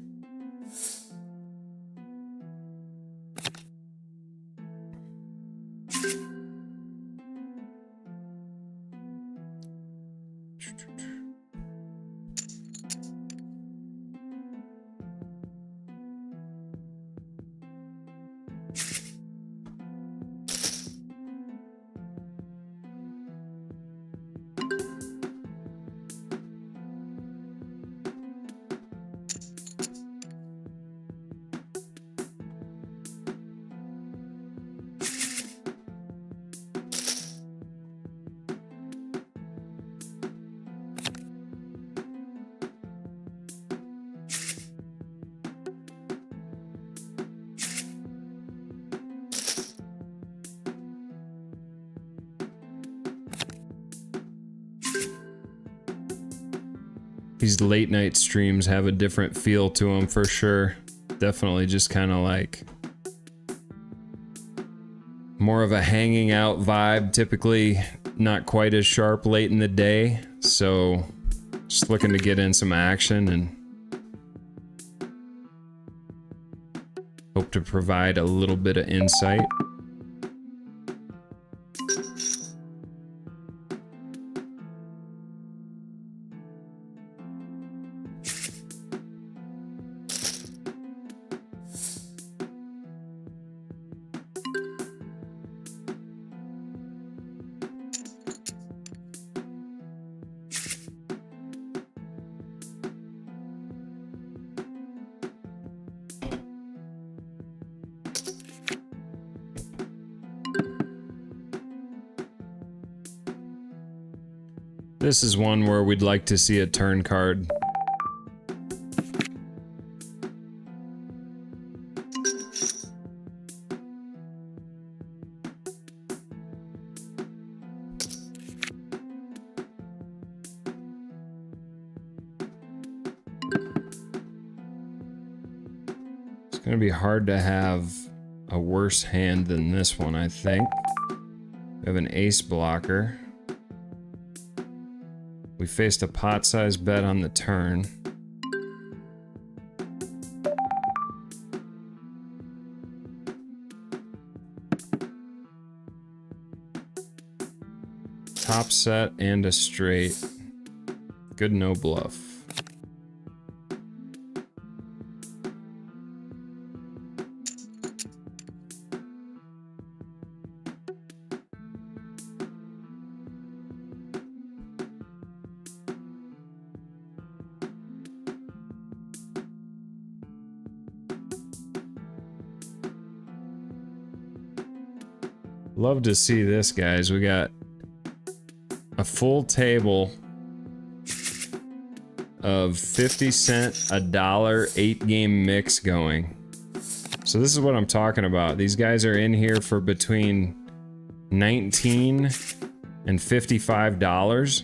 These late night streams have a different feel to them for sure. Definitely just kind of like more of a hanging out vibe, typically not quite as sharp late in the day. So just looking to get in some action and hope to provide a little bit of insight. This is one where we'd like to see a turn card. It's gonna be hard to have a worse hand than this one, I think. We have an ace blocker. We faced a pot-sized bet on the turn. Top set and a straight. Good no bluff. Love to see this, guys. We got a full table of 50 cent, $1, 8-game mix going. So this is what I'm talking about. These guys are in here for between $19 and $55,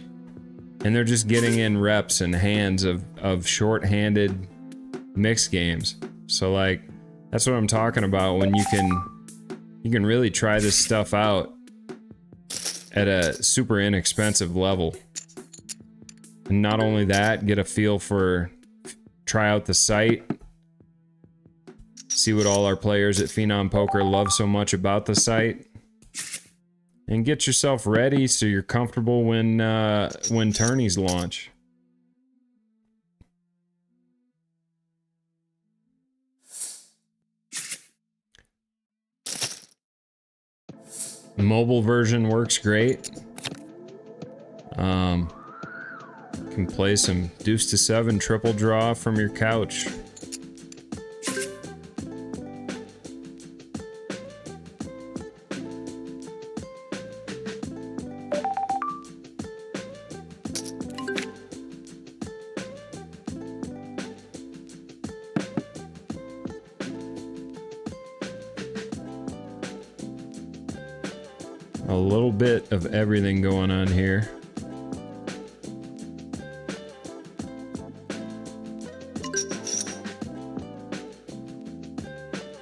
and they're just getting in reps and hands of short-handed mix games. So like, that's what I'm talking about when you can really try this stuff out at a super inexpensive level. And not only that, get a feel for, try out the site, see what all our players at Phenom Poker love so much about the site, and get yourself ready so you're comfortable when tourneys launch. Mobile version works great. Can play some deuce to 7 triple draw from your couch. A little bit of everything going on here.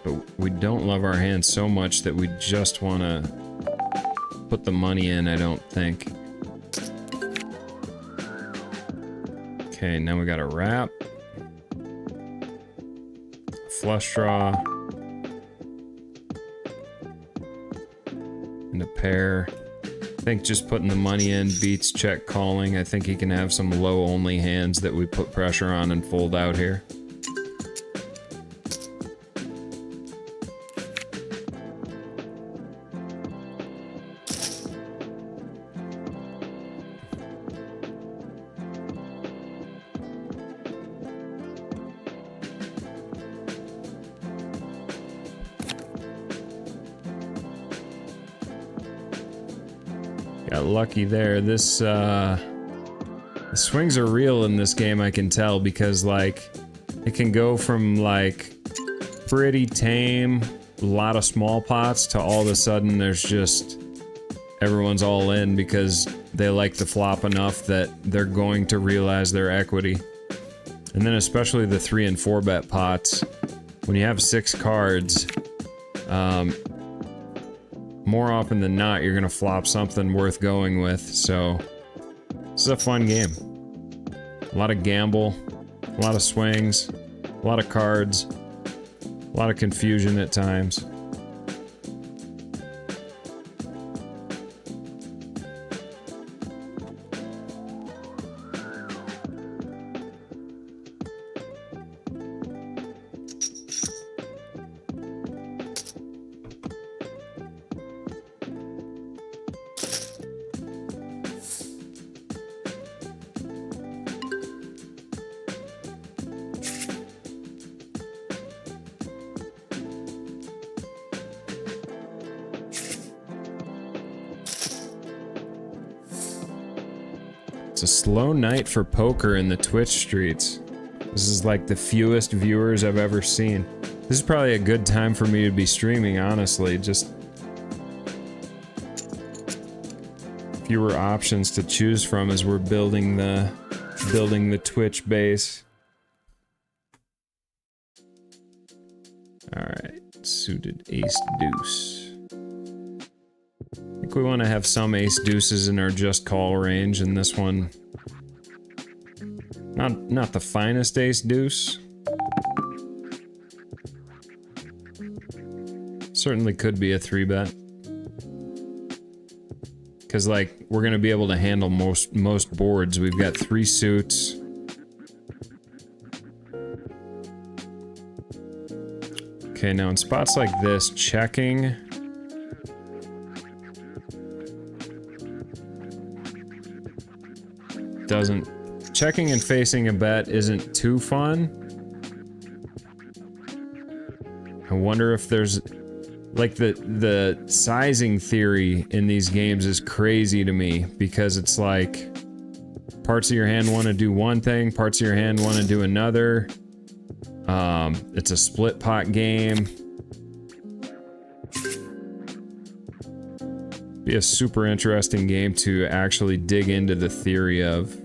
But we don't love our hands so much that we just want to put the money in, I don't think. Okay, now we got a wrap. Flush draw. And a pair. I think just putting the money in beats check calling. I think he can have some low only hands that we put pressure on and fold out here. Got lucky there. This, the swings are real in this game, I can tell, because, like, it can go from, like, pretty tame, a lot of small pots, to all of a sudden there's just, everyone's all in because they like the flop enough that they're going to realize their equity. And then especially the 3 and 4 bet pots. When you have 6 cards, more often than not, you're gonna flop something worth going with. So this is a fun game. A lot of gamble, a lot of swings, a lot of cards, a lot of confusion at times. It's a slow night for poker in the Twitch streets. This is like the fewest viewers I've ever seen. This is probably a good time for me to be streaming, honestly. Just fewer options to choose from as we're building the Twitch base. All right, suited ace deuce. I think we want to have some ace deuces in our just call range, and this one, not the finest ace deuce. Certainly could be a 3-bet. Because, like, we're gonna be able to handle most boards. We've got 3 suits. Okay, now in spots like this, checking. Checking and facing a bet isn't too fun. I wonder if there's, like, the sizing theory in these games is crazy to me, because it's like parts of your hand want to do one thing, parts of your hand want to do another. It's a split pot game. Be a super interesting game to actually dig into the theory of.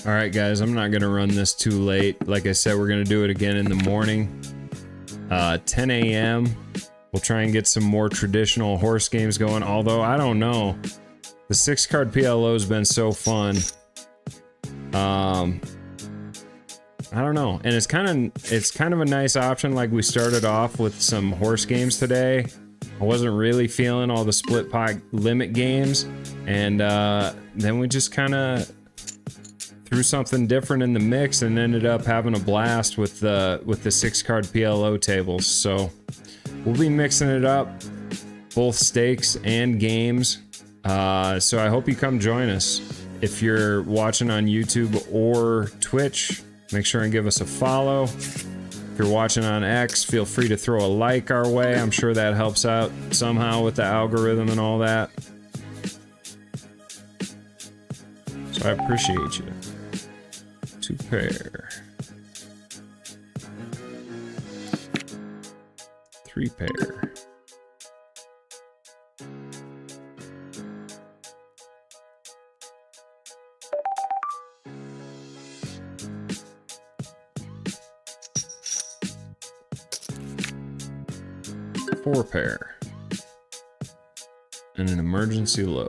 Alright guys, I'm not gonna run this too late. Like I said, we're gonna do it again in the morning. 10 a.m. We'll try and get some more traditional horse games going, although I don't know. The 6-card PLO has been so fun. I don't know. And it's kind of a nice option. Like, we started off with some horse games today. I wasn't really feeling all the split pot limit games, and then we just kind of threw something different in the mix and ended up having a blast with the 6-card PLO tables. So we'll be mixing it up, both stakes and games. So I hope you come join us. If you're watching on YouTube or Twitch, make sure and give us a follow. If you're watching on X, feel free to throw a like our way. I'm sure that helps out somehow with the algorithm and all that. So I appreciate you. 2 pair. 3 pair. Four pair. And an emergency low.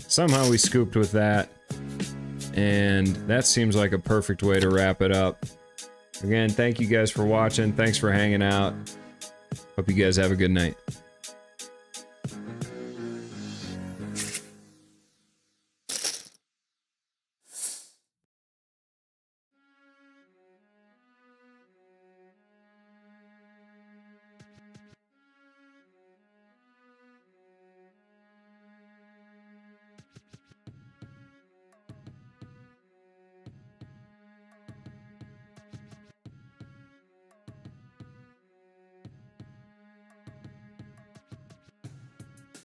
Somehow we scooped with that. And that seems like a perfect way to wrap it up. Again, thank you guys for watching. Thanks for hanging out. Hope you guys have a good night.